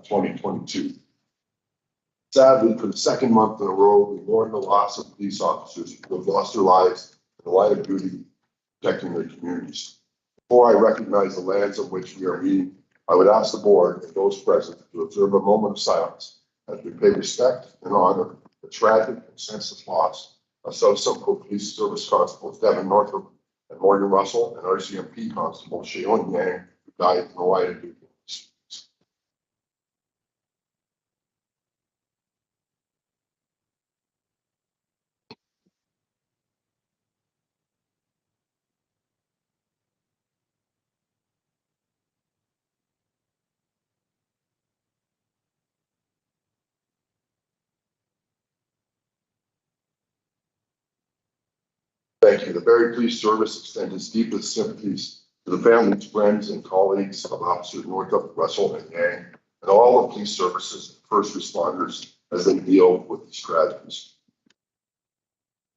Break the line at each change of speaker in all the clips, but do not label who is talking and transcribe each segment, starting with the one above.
2022. Sadly, for the second month in a row, we mourn the loss of police officers who have lost their lives in the line of duty protecting their communities. Before I recognize the lands on which we are meeting, I would ask the board and those present to observe a moment of silence as we pay respect and honor the tragic and senseless loss of South Simcoe Police Service Constables Devin Northrop and Morgan Russell and RCMP Constable Shaylin Yang, who died in the line of duty. Thank you. The Barrie Police Service extends its deepest sympathies to the families, friends, and colleagues of Officers Northrop, Russell, and Yang, and all the police services and first responders as they deal with these tragedies.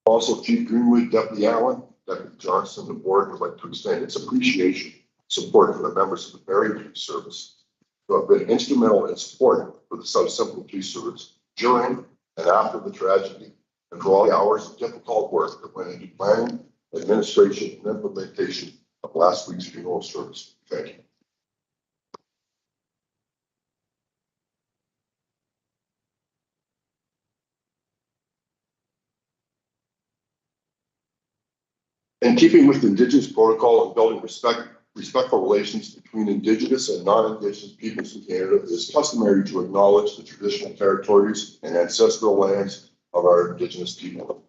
Also, Chief Greenwood, Deputy Allen, Deputy Johnson, the board would like to extend its appreciation and support for the members of the Barrie Police Service who have been instrumental in support for the South Simcoe Police Service during and after the tragedy, and for all the hours of difficult work that went into planning, administration, and implementation of last week's funeral service. Thank you. In keeping with Indigenous protocol and building respectful relations between Indigenous and non-Indigenous peoples in Canada, it is customary to acknowledge the traditional territories and ancestral lands of our Indigenous people.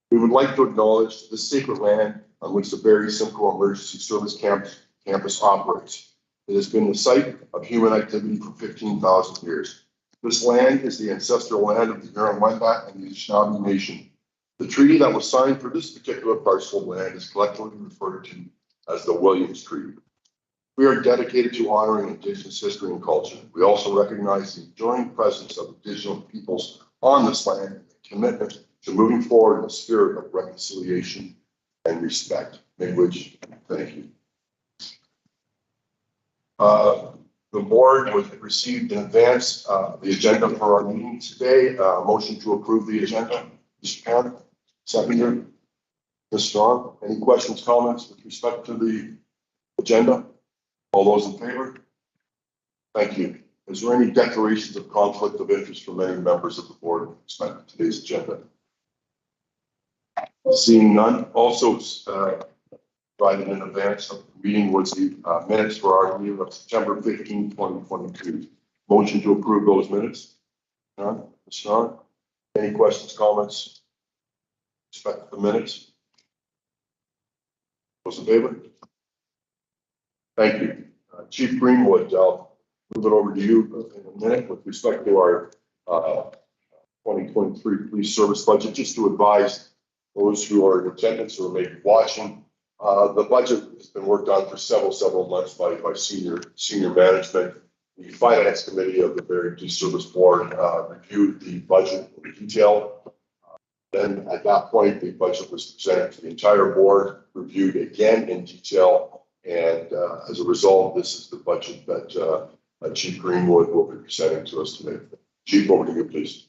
We would like to acknowledge the sacred land on which the Barrie Simcoe Emergency Service Campus operates. It has been the site of human activity for 15,000 years. This land is the ancestral land of the Huron-Wendat and the Anishinaabe Nation. The treaty that was signed for this particular parcel of land is collectively referred to as the Williams Treaty. We are dedicated to honoring Indigenous history and culture. We also recognize the enduring presence of Indigenous peoples on this land and the commitment to moving forward in a spirit of reconciliation and respect. Language, thank you. The board was received in advance the agenda for our meeting today. Motion to approve the agenda. Mr. Pan, seconder. Ms. Strong, any questions, comments with respect to the agenda? All those in favor? Thank you. Is there any declarations of conflict of interest from any members of the board with respect to today's agenda? Seeing none. Also provided in advance of the meeting was the minutes for our meeting of September 15, 2022. Motion to approve those minutes. None. Ms. Strong, any questions, comments with respect to the minutes? Those in favor? Thank you. Chief Greenwood, I'll move it over to you in a minute with respect to our 2023 police service budget. Just to advise those who are in attendance or maybe watching, the budget has been worked on for several months by senior management. The finance committee of the Barrie Police Service Board reviewed the budget in detail. Then at that point, the budget was presented to the entire board, reviewed again in detail, and as a result, this is the budget that Chief Greenwood will be presenting to us today. Chief, over to you, please.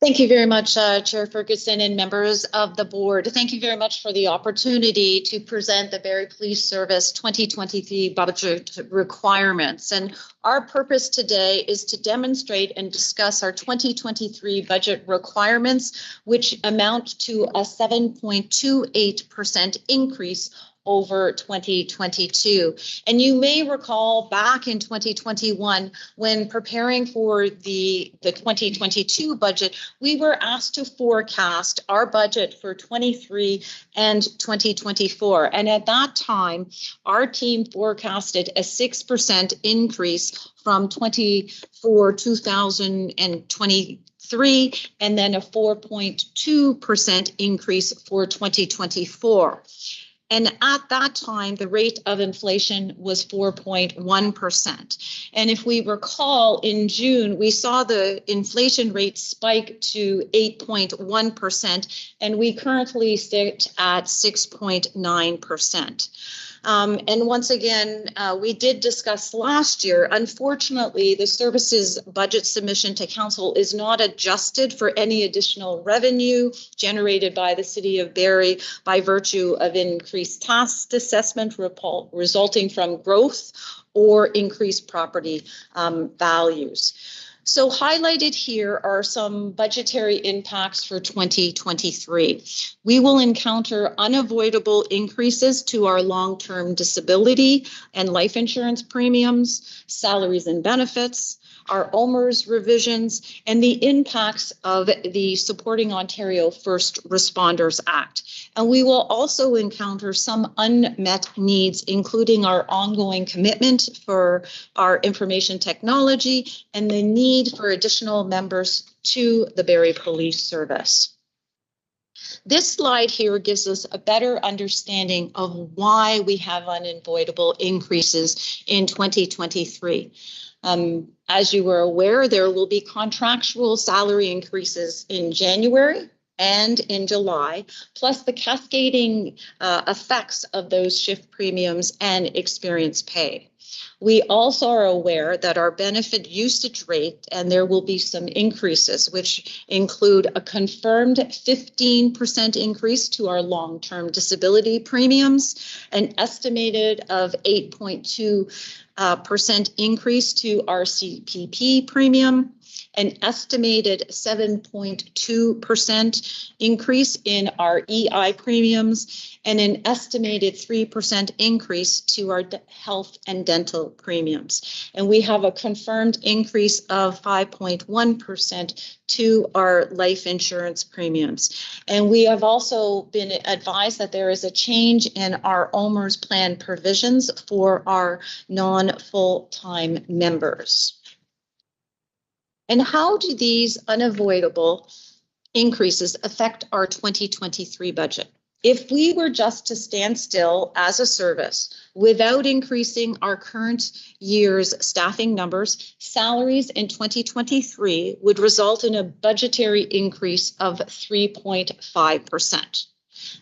Thank you very much, Chair Ferguson and members of the board. Thank you very much for the opportunity to present the Barrie Police Service 2023 budget requirements. And our purpose today is to demonstrate and discuss our 2023 budget requirements, which amount to a 7.28% increase over 2022. And you may recall back in 2021, when preparing for the 2022 budget, we were asked to forecast our budget for 23 and 2024. And at that time, our team forecasted a 6% increase from 2023, and then a 4.2% increase for 2024. And at that time, the rate of inflation was 4.1%. And if we recall, in June, we saw the inflation rate spike to 8.1%, and we currently sit at 6.9%. And once again, we did discuss last year, unfortunately, the services budget submission to council is not adjusted for any additional revenue generated by the city of Barrie by virtue of increased tax assessment resulting from growth or increased property values. So highlighted here are some budgetary impacts for 2023. We will encounter unavoidable increases to our long-term disability and life insurance premiums, salaries and benefits, our OMERS revisions, and the impacts of the Supporting Ontario First Responders Act. And we will also encounter some unmet needs, including our ongoing commitment for our information technology and the need for additional members to the Barrie Police Service. This slide here gives us a better understanding of why we have unavoidable increases in 2023. As you were aware, there will be contractual salary increases in January and in July, plus the cascading effects of those shift premiums and experience pay. We also are aware that our benefit usage rate, and there will be some increases, which include a confirmed 15% increase to our long-term disability premiums, an estimated of 8.2% increase to our CPP premium, an estimated 7.2% increase in our EI premiums, and an estimated 3% increase to our health and dental premiums. And we have a confirmed increase of 5.1% to our life insurance premiums. And we have also been advised that there is a change in our OMERS plan provisions for our non-full-time members. And how do these unavoidable increases affect our 2023 budget? If we were just to stand still as a service without increasing our current year's staffing numbers, salaries in 2023 would result in a budgetary increase of 3.5%.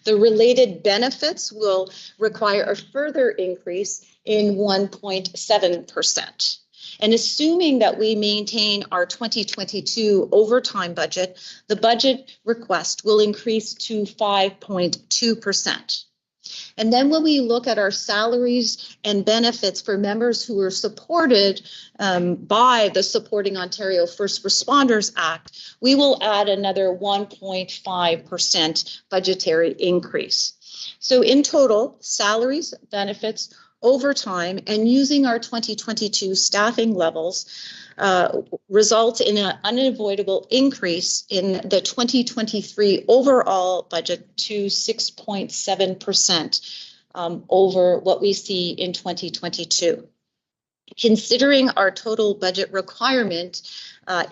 The related benefits will require a further increase in 1.7%. And assuming that we maintain our 2022 overtime budget, the budget request will increase to 5.2%. And then when we look at our salaries and benefits for members who are supported by the Supporting Ontario First Responders Act, we will add another 1.5% budgetary increase. So in total, salaries, benefits, overtime, and using our 2022 staffing levels result in an unavoidable increase in the 2023 overall budget to 6.7% over what we see in 2022. Considering our total budget requirement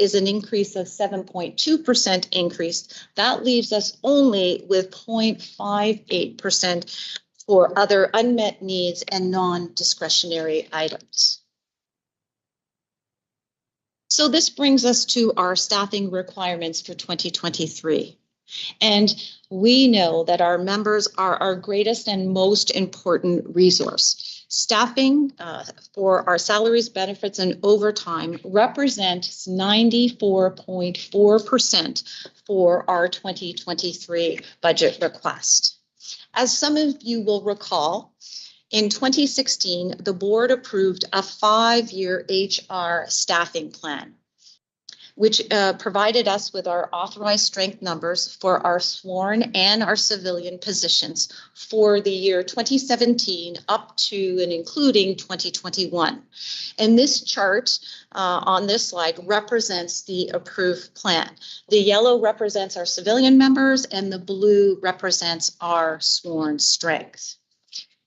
is an increase of 7.2% increase, that leaves us only with 0.58% for other unmet needs and non-discretionary items. So this brings us to our staffing requirements for 2023. And we know that our members are our greatest and most important resource. Staffing for our salaries, benefits, and overtime represents 94.4% for our 2023 budget request. As some of you will recall, in 2016, the board approved a 5-year HR staffing plan, which provided us with our authorized strength numbers for our sworn and our civilian positions for the year 2017 up to and including 2021. And this chart on this slide represents the approved plan. The yellow represents our civilian members and the blue represents our sworn strength.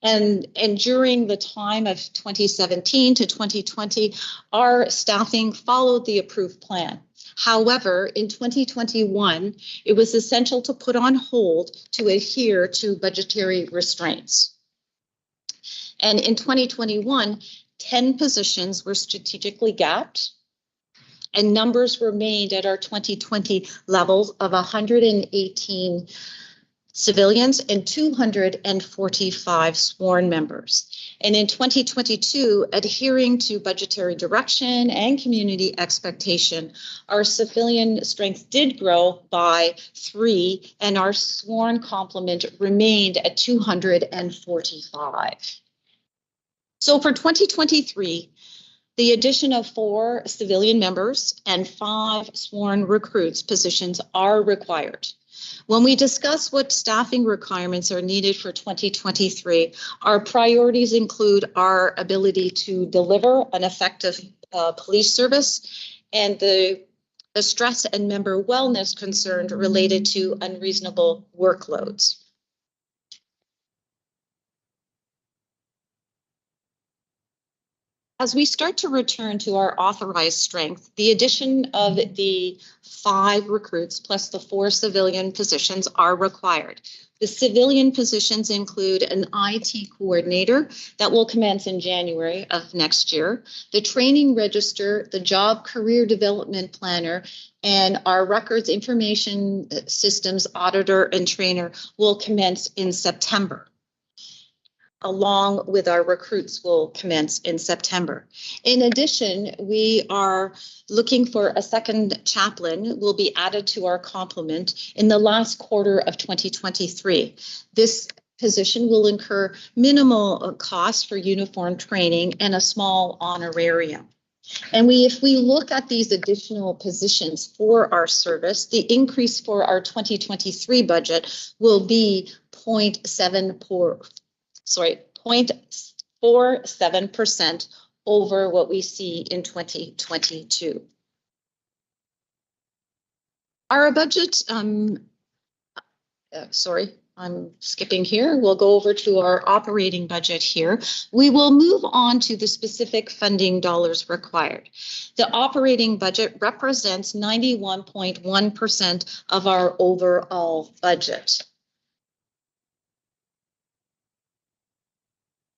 And during the time of 2017 to 2020, our staffing followed the approved plan. However, in 2021, it was essential to put on hold to adhere to budgetary restraints. And in 2021, 10 positions were strategically gapped, and numbers remained at our 2020 levels of 118 civilians and 245 sworn members. And in 2022, adhering to budgetary direction and community expectation, our civilian strength did grow by 3, and our sworn complement remained at 245. So for 2023, the addition of 4 civilian members and 5 sworn recruits positions are required. When we discuss what staffing requirements are needed for 2023, our priorities include our ability to deliver an effective police service and the stress and member wellness concerned related to unreasonable workloads. As we start to return to our authorized strength, the addition of the 5 recruits plus the 4 civilian positions are required. The civilian positions include an IT coordinator that will commence in January of next year, the training register, the job career development planner, and our records information systems auditor and trainer will commence in September, along with our recruits will commence in September. In addition, we are looking for a second chaplain will be added to our complement in the last quarter of 2023. This position will incur minimal costs for uniform training and a small honorarium. And if we look at these additional positions for our service, the increase for our 2023 budget will be 0.47% over what we see in 2022. Our budget, I'm skipping here. We'll go over to our operating budget here. We will move on to the specific funding dollars required. The operating budget represents 91.1% of our overall budget.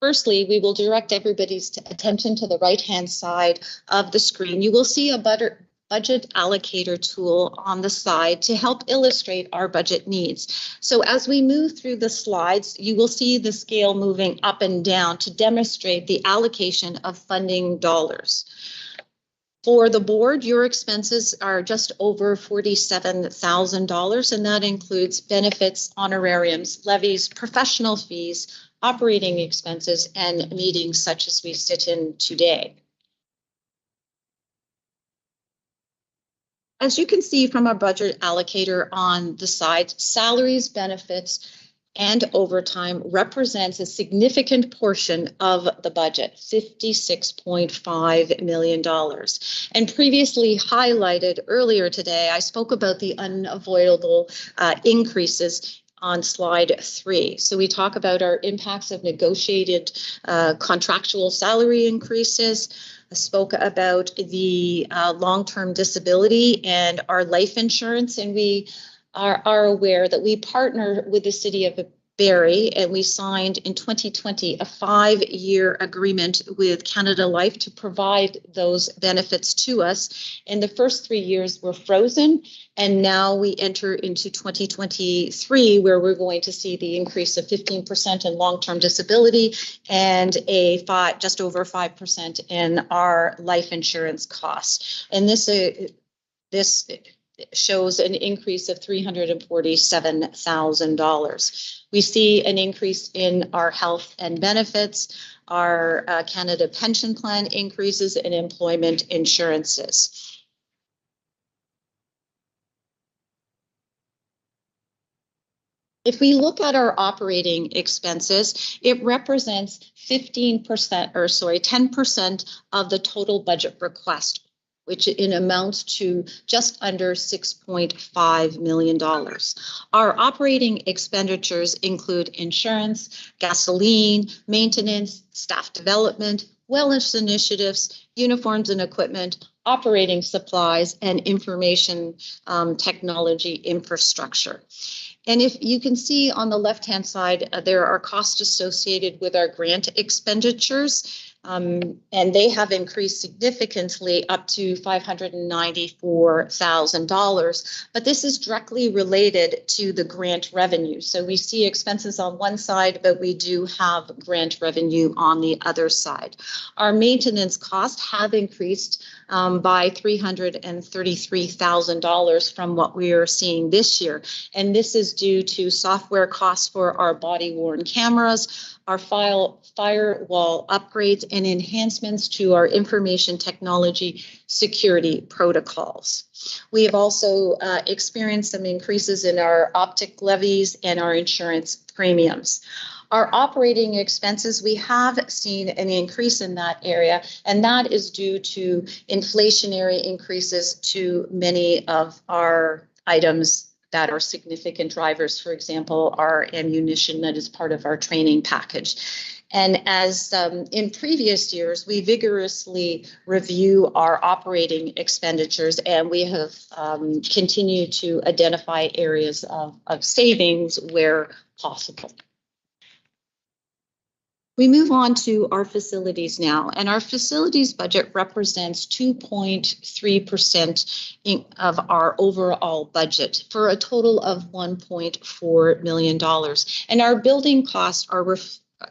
Firstly, we will direct everybody's attention to the right-hand side of the screen. You will see a budget allocator tool on the side to help illustrate our budget needs. So as we move through the slides, you will see the scale moving up and down to demonstrate the allocation of funding dollars. For the board, your expenses are just over $47,000, and that includes benefits, honorariums, levies, professional fees, operating expenses, and meetings such as we sit in today. As you can see from our budget allocator on the side, salaries, benefits, and overtime represents a significant portion of the budget, $56.5 million. And previously highlighted earlier today, I spoke about the unavoidable increases on slide 3. So we talk about our impacts of negotiated contractual salary increases. I spoke about the long-term disability and our life insurance, and we are aware that we partner with the city of Barrie, and we signed in 2020 a 5-year agreement with Canada Life to provide those benefits to us. And the first 3 years were frozen, and now we enter into 2023, where we're going to see the increase of 15% in long-term disability and just over 5% in our life insurance costs. And this shows an increase of $347,000. We see an increase in our health and benefits, our Canada pension plan increases, and employment insurances. If we look at our operating expenses, it represents 10% of the total budget request, which in amounts to just under $6.5 million. Our operating expenditures include insurance, gasoline, maintenance, staff development, wellness initiatives, uniforms and equipment, operating supplies, and information technology infrastructure. And if you can see on the left-hand side, there are costs associated with our grant expenditures. And they have increased significantly up to $594,000. But this is directly related to the grant revenue. So we see expenses on one side, but we do have grant revenue on the other side. Our maintenance costs have increased by $333,000 from what we are seeing this year. And this is due to software costs for our body-worn cameras, our firewall upgrades, and enhancements to our information technology security protocols. We have also experienced some increases in our optic levies and our insurance premiums. Our operating expenses, we have seen an increase in that area, and that is due to inflationary increases to many of our items that are significant drivers. For example, our ammunition that is part of our training package. And as in previous years, we vigorously review our operating expenditures, and we have continued to identify areas of savings where possible. We move on to our facilities now, and our facilities budget represents 2.3% of our overall budget for a total of $1.4 million. And our building costs are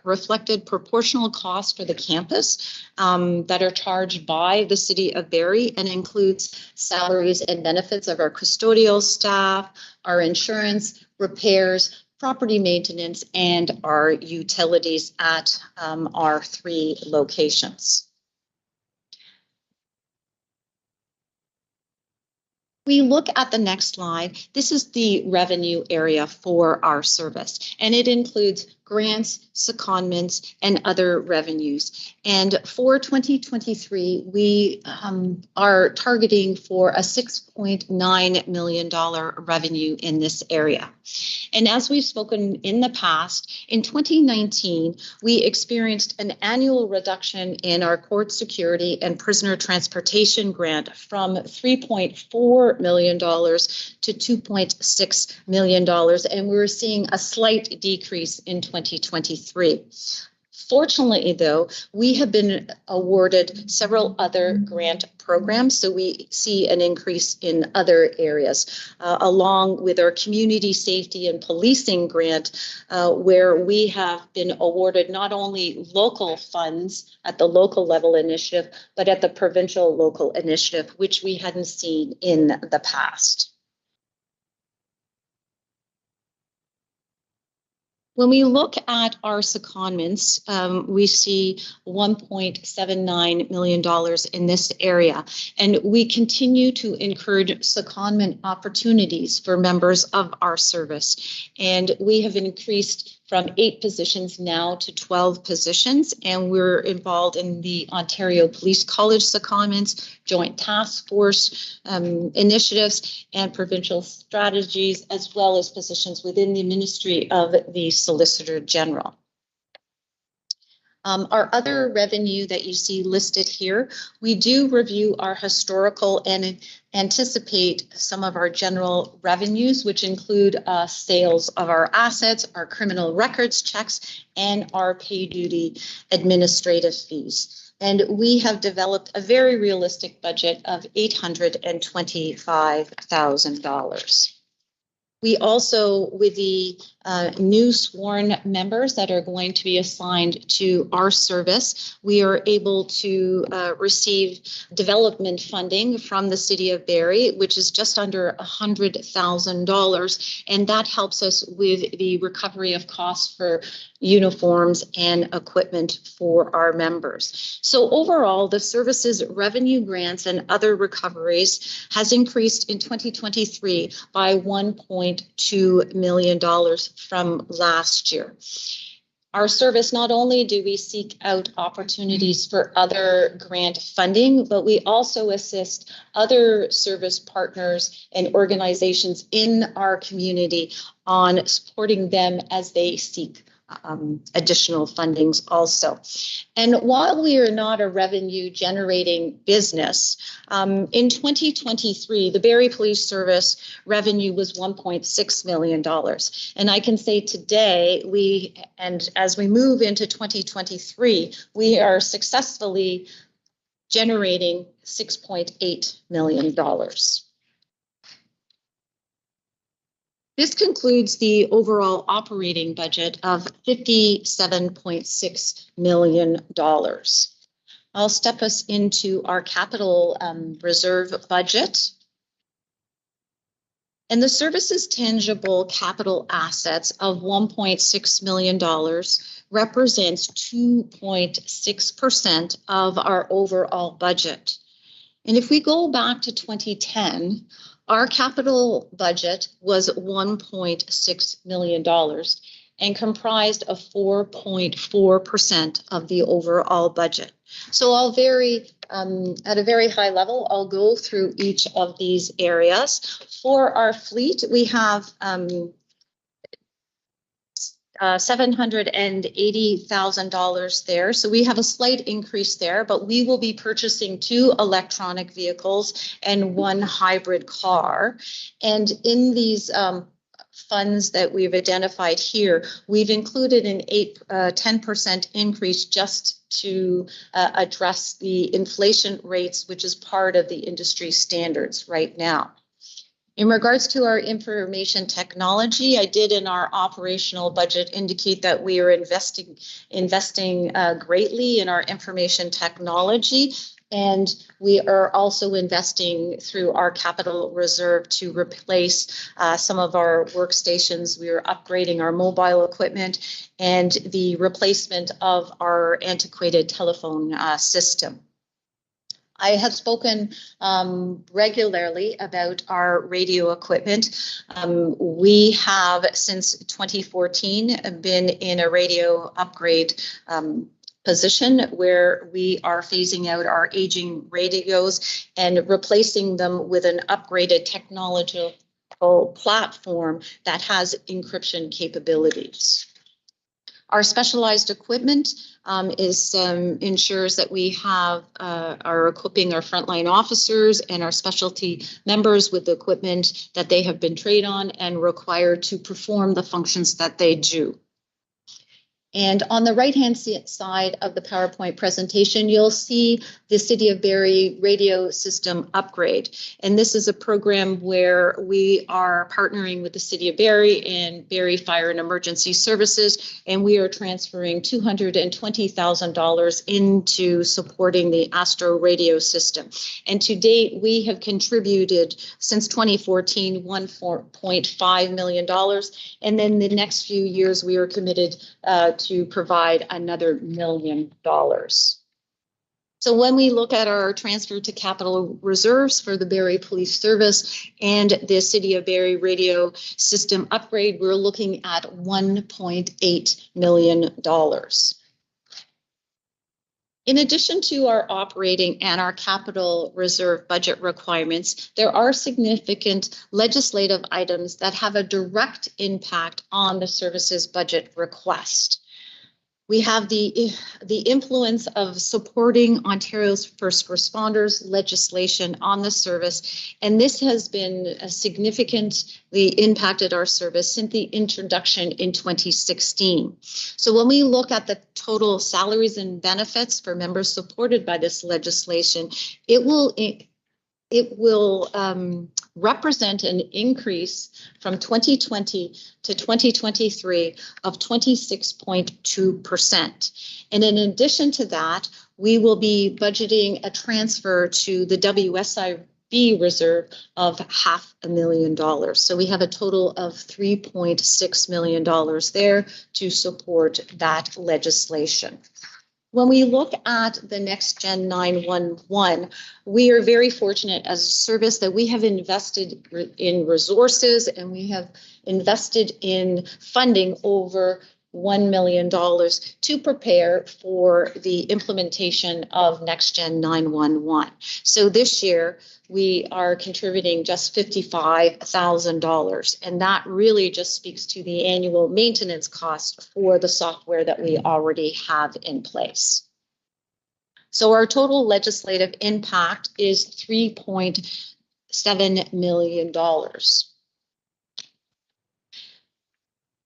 reflected proportional costs for the campus that are charged by the City of Barrie, and includes salaries and benefits of our custodial staff, our insurance, repairs, property maintenance, and our utilities at our 3 locations. We look at the next slide. This is the revenue area for our service, and it includes grants, secondments, and other revenues. And for 2023, we are targeting for a $6.9 million revenue in this area. And as we've spoken in the past, in 2019, we experienced an annual reduction in our court security and prisoner transportation grant from $3.4 million to $2.6 million, and we're seeing a slight decrease in 2023. Fortunately, though, we have been awarded several other grant programs, so we see an increase in other areas, along with our community safety and policing grant, where we have been awarded not only local funds at the local level initiative, but at the provincial local initiative, which we hadn't seen in the past. When we look at our secondments, we see $1.79 million in this area, and we continue to encourage secondment opportunities for members of our service. And we have increased from 8 positions now to 12 positions, and we're involved in the Ontario Police College secondments, Joint Task Force initiatives, and provincial strategies, as well as positions within the Ministry of the Solicitor General. Our other revenue that you see listed here, we do review our historical and anticipate some of our general revenues, which include sales of our assets, our criminal records checks, and our pay duty administrative fees. And we have developed a very realistic budget of $825,000. We also, with the new sworn members that are going to be assigned to our service, we are able to receive development funding from the City of Barrie, which is just under $100,000, and that helps us with the recovery of costs for uniforms and equipment for our members. So overall, the service's revenue grants and other recoveries has increased in 2023 by $1.2 million from last year. Our service, not only do we seek out opportunities for other grant funding, but we also assist other service partners and organizations in our community on supporting them as they seek additional fundings also. And while we are not a revenue generating business, in 2023, the Barrie Police Service revenue was $1.6 million. And I can say today, as we move into 2023, we are successfully generating $6.8 million. This concludes the overall operating budget of $57.6 million. I'll step us into our capital reserve budget. And the service's tangible capital assets of $1.6 million represents 2.6% of our overall budget. And if we go back to 2010, our capital budget was $1.6 million and comprised of 4.4% of the overall budget. So at a very high level, I'll go through each of these areas. For our fleet, we have $780,000 there. So we have a slight increase there, but we will be purchasing 2 electronic vehicles and 1 hybrid car. And in these funds that we've identified here, we've included an 10% increase just to address the inflation rates, which is part of the industry standards right now. In regards to our information technology, I did in our operational budget indicate that we are investing greatly in our information technology, and we are also investing through our capital reserve to replace some of our workstations. We are upgrading our mobile equipment and the replacement of our antiquated telephone system. I have spoken regularly about our radio equipment. We have, since 2014, been in a radio upgrade position where we are phasing out our aging radios and replacing them with an upgraded technological platform that has encryption capabilities. Our specialized equipment ensures that we are equipping our frontline officers and our specialty members with the equipment that they have been trained on and required to perform the functions that they do. And on the right-hand side of the PowerPoint presentation, you'll see the City of Barrie radio system upgrade. And this is a program where we are partnering with the City of Barrie and Barrie Fire and Emergency Services, and we are transferring $220,000 into supporting the Astro radio system. And to date, we have contributed, since 2014, $1.5 million. And then the next few years, we are committed to provide another $1 million. So when we look at our transfer to capital reserves for the Barrie Police Service and the City of Barrie radio system upgrade, we're looking at $1.8 million. In addition to our operating and our capital reserve budget requirements, there are significant legislative items that have a direct impact on the service's budget request. We have the influence of supporting Ontario's first responders legislation on the service, and this has been significantly impacted our service since the introduction in 2016. So when we look at the total salaries and benefits for members supported by this legislation, it will represent an increase from 2020 to 2023 of 26.2%. And in addition to that, we will be budgeting a transfer to the WSIB reserve of $500,000. So we have a total of $3.6 million there to support that legislation. When we look at the Next Gen 911, we are very fortunate as a service that we have invested in resources and we have invested in funding over million to prepare for the implementation of Next Gen 911. So this year, we are contributing just $55,000, and that really just speaks to the annual maintenance cost for the software that we already have in place. So our total legislative impact is $3.7 million.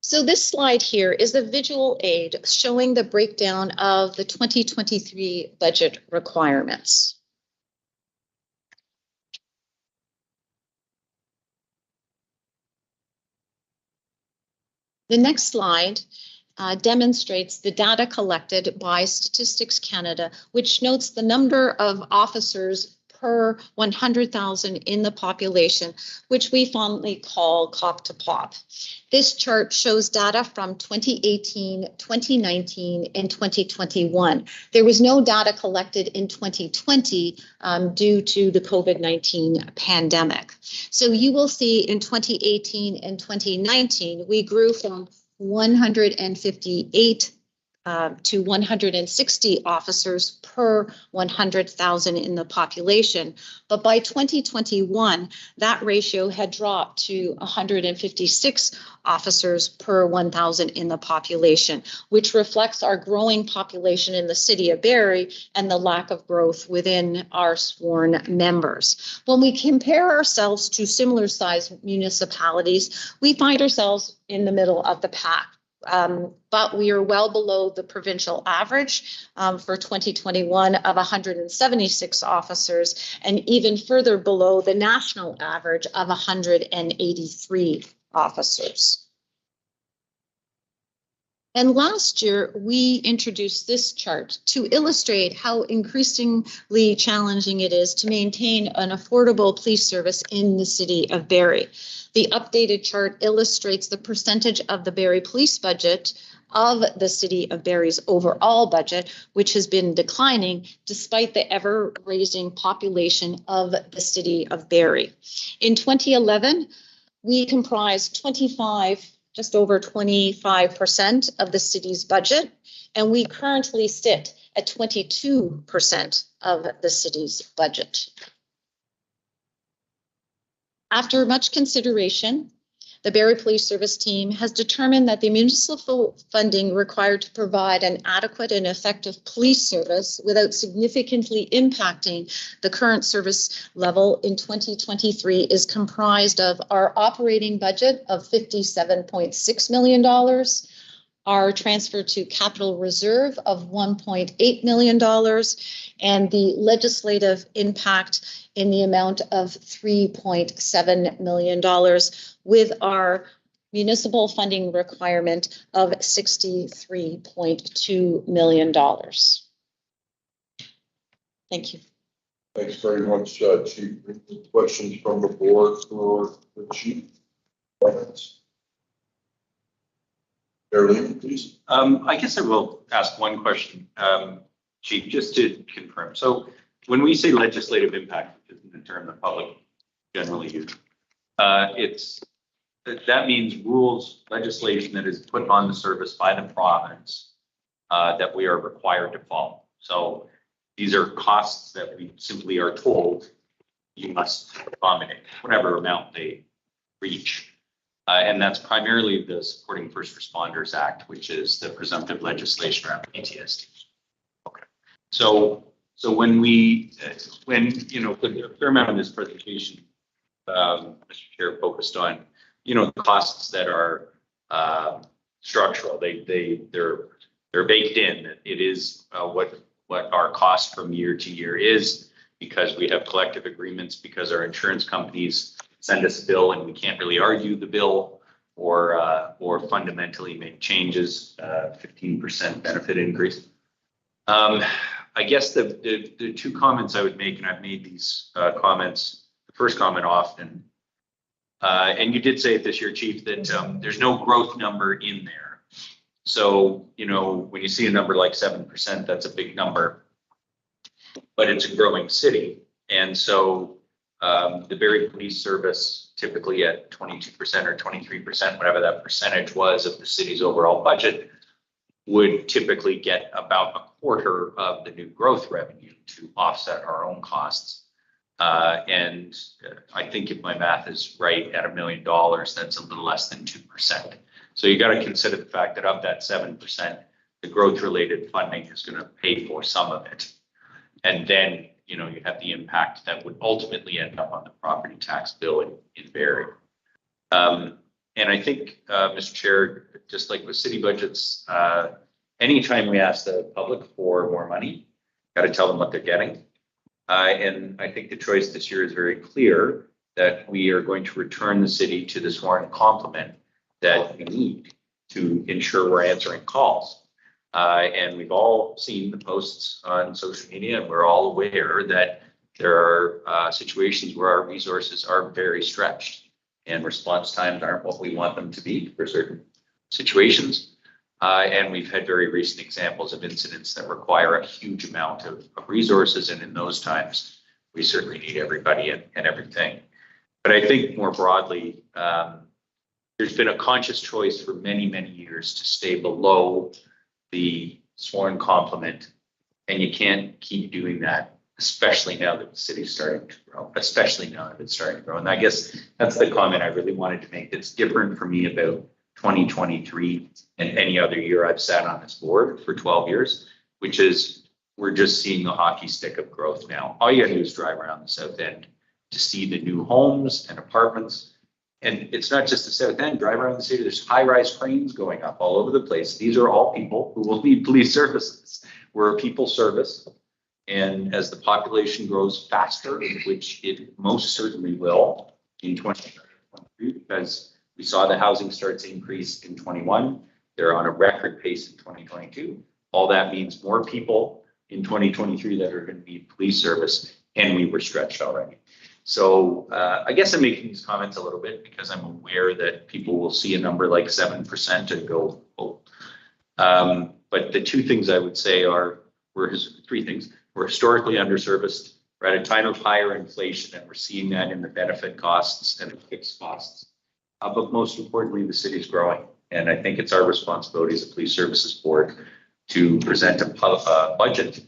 So this slide here is a visual aid showing the breakdown of the 2023 budget requirements. The next slide demonstrates the data collected by Statistics Canada, which notes the number of officers per 100,000 in the population, which we fondly call COP to POP. This chart shows data from 2018, 2019, and 2021. There was no data collected in 2020 due to the COVID-19 pandemic. So you will see in 2018 and 2019, we grew from 158 to 160 officers per 100,000 in the population. But by 2021, that ratio had dropped to 156 officers per 1,000 in the population, which reflects our growing population in the city of Barrie and the lack of growth within our sworn members. When we compare ourselves to similar sized municipalities, we find ourselves in the middle of the pack. But we are well below the provincial average for 2021 of 176 officers, and even further below the national average of 183 officers. And last year, we introduced this chart to illustrate how increasingly challenging it is to maintain an affordable police service in the city of Barrie. The updated chart illustrates the percentage of the Barrie police budget of the city of Barrie's overall budget, which has been declining despite the ever-raising population of the city of Barrie. In 2011, we comprised just over 25% of the city's budget, and we currently sit at 22% of the city's budget. After much consideration, the Barrie Police Service team has determined that the municipal funding required to provide an adequate and effective police service without significantly impacting the current service level in 2023 is comprised of our operating budget of $57.6 million, our transfer to capital reserve of $1.8 million, and the legislative impact in the amount of $3.7 million, with our municipal funding requirement of $63.2 million. Thank you.
Thanks very much, Chief. Questions from the board for the Chief? Comments? Darlene, please.
I guess I will ask one question, Chief, just to confirm. So when we say legislative impact, which isn't the term the public generally uses, that means rules, legislation that is put on the service by the province that we are required to follow. So these are costs that we simply are told you must accommodate, whatever amount they reach. And that's primarily the Supporting First Responders Act, which is the presumptive legislation around PTSD. Okay. So when you know, a fair amount of this presentation, Mr. Chair, focused on, you know, costs that are structural. They're baked in. It is what our cost from year to year is, because we have collective agreements, because our insurance companies send us a bill and we can't really argue the bill or fundamentally make changes. 15% benefit increase. I guess the two comments I would make, and I've made these comments, the first comment often, and you did say it this year, Chief, that there's no growth number in there. So, you know, when you see a number like 7%, that's a big number, but it's a growing city. And so the Barrie Police Service typically at 22% or 23%, whatever that percentage was of the city's overall budget, would typically get about a quarter of the new growth revenue to offset our own costs. And I think if my math is right, at $1 million, that's a little less than 2%. So you got to consider the fact that of that 7%, the growth related funding is going to pay for some of it. And then, you know, you have the impact that would ultimately end up on the property tax bill in Barrie. And I think, Mr. Chair, just like with city budgets, anytime we ask the public for more money, got to tell them what they're getting. And I think the choice this year is very clear that we are going to return the city to the sworn complement that we need to ensure we're answering calls. And we've all seen the posts on social media, and we're all aware that there are situations where our resources are very stretched and response times aren't what we want them to be for certain situations. And we've had very recent examples of incidents that require a huge amount of resources. And in those times, we certainly need everybody and everything. But I think more broadly, there's been a conscious choice for many, many years to stay below the sworn complement. And you can't keep doing that, especially now that the city's starting to grow, And I guess that's the comment I really wanted to make. That's different for me about 2023 and any other year I've sat on this board for 12 years, which is we're just seeing a hockey stick of growth now. All you gotta do is drive around the South End to see the new homes and apartments. And it's not just the South End, drive around the city, there's high-rise cranes going up all over the place. These are all people who will need police services. We're a people service. And as the population grows faster, which it most certainly will in 2023, because we saw the housing starts increase in 21, they're on a record pace in 2022. All that means more people in 2023 that are going to need police service, and we were stretched already. So I guess I'm making these comments a little bit because I'm aware that people will see a number like 7% and go, oh. But the two things I would say are, three things. We're historically underserviced. We're at a time of higher inflation, and we're seeing that in the benefit costs and the fixed costs. But most importantly, the city's growing. And I think it's our responsibility as a police services board to present a budget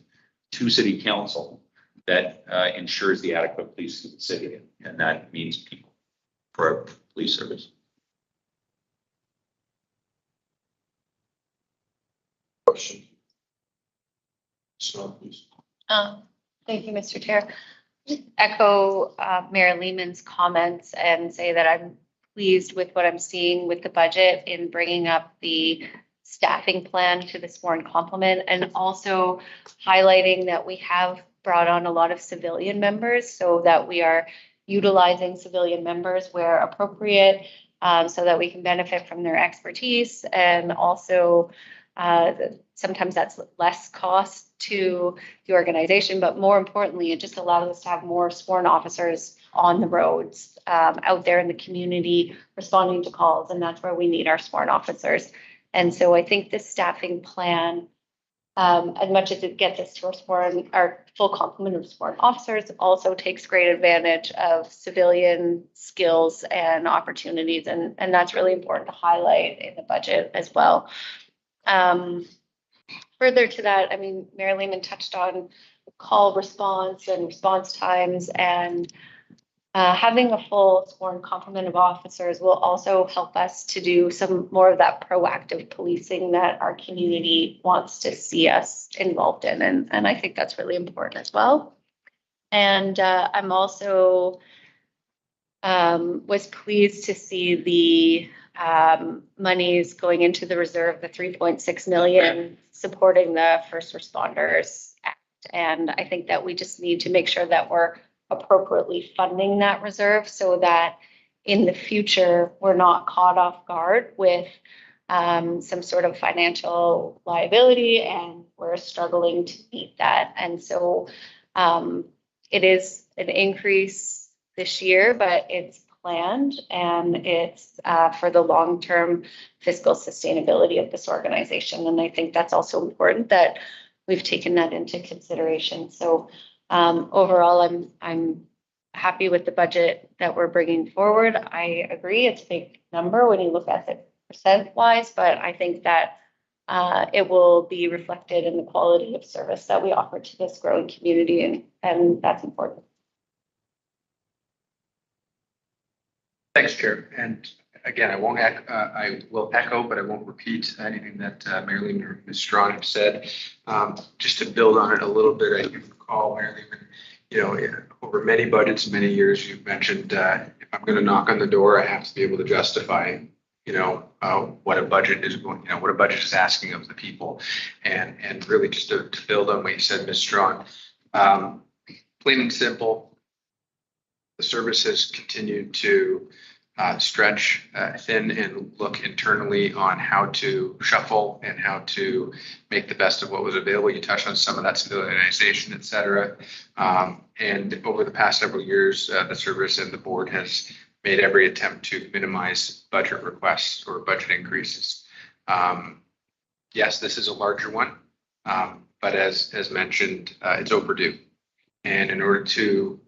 to city council that ensures the adequate police in the city. And that means people for our police service.
Question. So, please.
Thank you, Mr. Chair. Echo Mayor Lehman's comments and say that I'm pleased with what I'm seeing with the budget in bringing up the staffing plan to the sworn complement, and also highlighting that we have brought on a lot of civilian members so that we are utilizing civilian members where appropriate, so that we can benefit from their expertise. And also sometimes that's less cost to the organization, but more importantly, it just allows us to have more sworn officers on the roads, out there in the community, responding to calls, and that's where we need our sworn officers. And so I think this staffing plan, as much as it gets us to our full complement of sworn officers, also takes great advantage of civilian skills and opportunities, and that's really important to highlight in the budget as well. Further to that, I mean, Mayor Lehman touched on call response and response times, and having a full sworn complement of officers will also help us to do some more of that proactive policing that our community wants to see us involved in. And I think that's really important as well. And I'm also was pleased to see the monies going into the reserve, the 3.6 million, supporting the First Responders Act. And I think that we just need to make sure that we're appropriately funding that reserve so that in the future, we're not caught off guard with some sort of financial liability and we're struggling to meet that. And so it is an increase this year, but it's planned, and it's for the long-term fiscal sustainability of this organization. And I think that's also important that we've taken that into consideration. So overall, I'm happy with the budget that we're bringing forward. I agree, it's a big number when you look at it percent wise, but I think that it will be reflected in the quality of service that we offer to this growing community, and that's important.
Thanks, Chair. And again, I will echo, but I won't repeat anything that Mayor Lehman or Ms. Strawn have said. Just to build on it a little bit, I do recall, Mayor Lehman, over many budgets, many years, you've mentioned if I'm going to knock on the door, I have to be able to justify, what a budget is going, what a budget is asking of the people, and really just to build on what you said, Ms. Strawn. Plain and simple, the service has continued to stretch thin and look internally on how to shuffle and how to make the best of what was available. You touched on some of that civilianization, et cetera. And over the past several years, the service and the board has made every attempt to minimize budget requests or budget increases. Yes, this is a larger one, but as mentioned, it's overdue. And in order to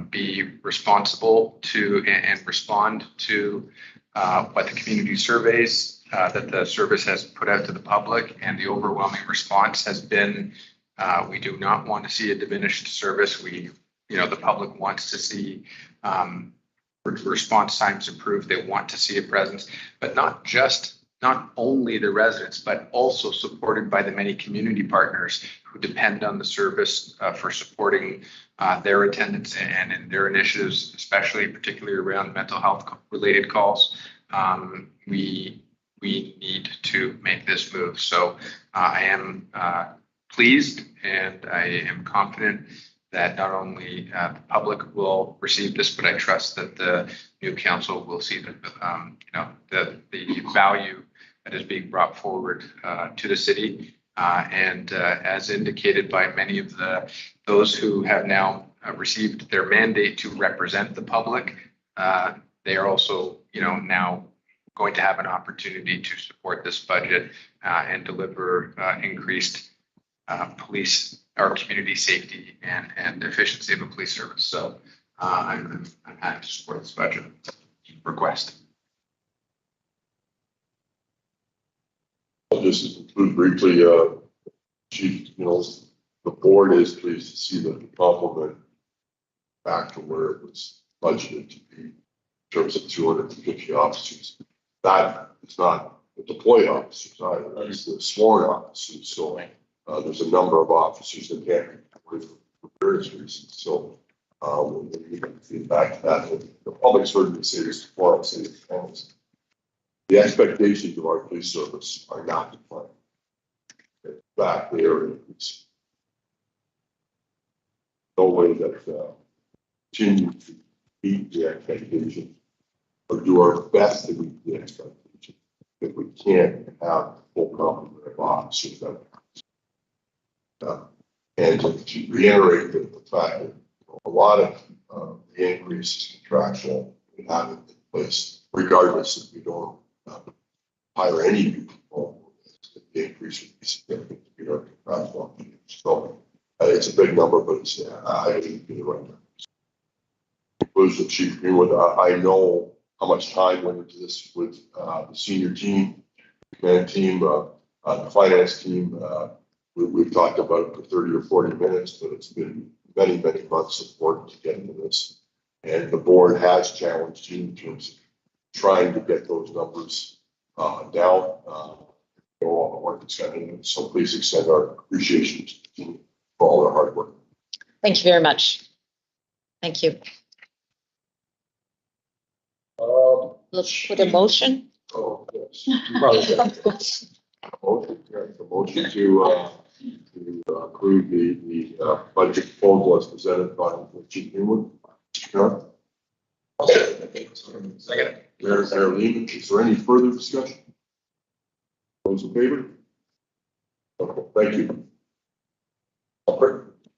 be responsible to and respond to what the community surveys that the service has put out to the public, and the overwhelming response has been, we do not want to see a diminished service. The public wants to see response times improve. They want to see a presence, but not only the residents, but also supported by the many community partners who depend on the service for supporting their attendance and in their initiatives, particularly around mental health related calls. We need to make this move. So I am pleased, and I am confident that not only the public will receive this, but I trust that the new council will see that the value that is being brought forward to the city. And as indicated by many of those who have now received their mandate to represent the public, they are also, now going to have an opportunity to support this budget and deliver increased police or community safety and efficiency of a police service. So I'm happy to support this budget request.
I'll just conclude briefly, Chief, the board is pleased to see that the complement back to where it was budgeted to be in terms of 250 officers. That is not the deployed officers either, that's the sworn officers. So there's a number of officers that can't be deployed for various reasons. So we can feed back to that. The public's heard me say this before, I'll say it again. The expectations of our police service are not declining. In fact, they are increasing. No way that continue to meet the expectation or do our best to meet the expectation if we can't have full complement of officers. And to reiterate the fact that a lot of the increase is contractual, we have it in place, regardless if we don't hire any people. The increase would be significant to be our contractual. So it's a big number, but it's I think the right number. Conclusion, Chief Greenwood, I know how much time went into this with the senior team, command team, the finance team. We've talked about it for 30 or 40 minutes, but it's been many, many months of work to get into this. And the board has challenged you in terms of trying to get those numbers down. All the work that's gone in. So please extend our appreciation to the team for all their hard work.
Thank you very much. Thank you. Let's put a motion.
Oh, yes. The motion to approve the budget proposal as presented by Chief Greenwood. Second. Mayor Lehman, is there any further discussion? Those in favor? Okay, thank you.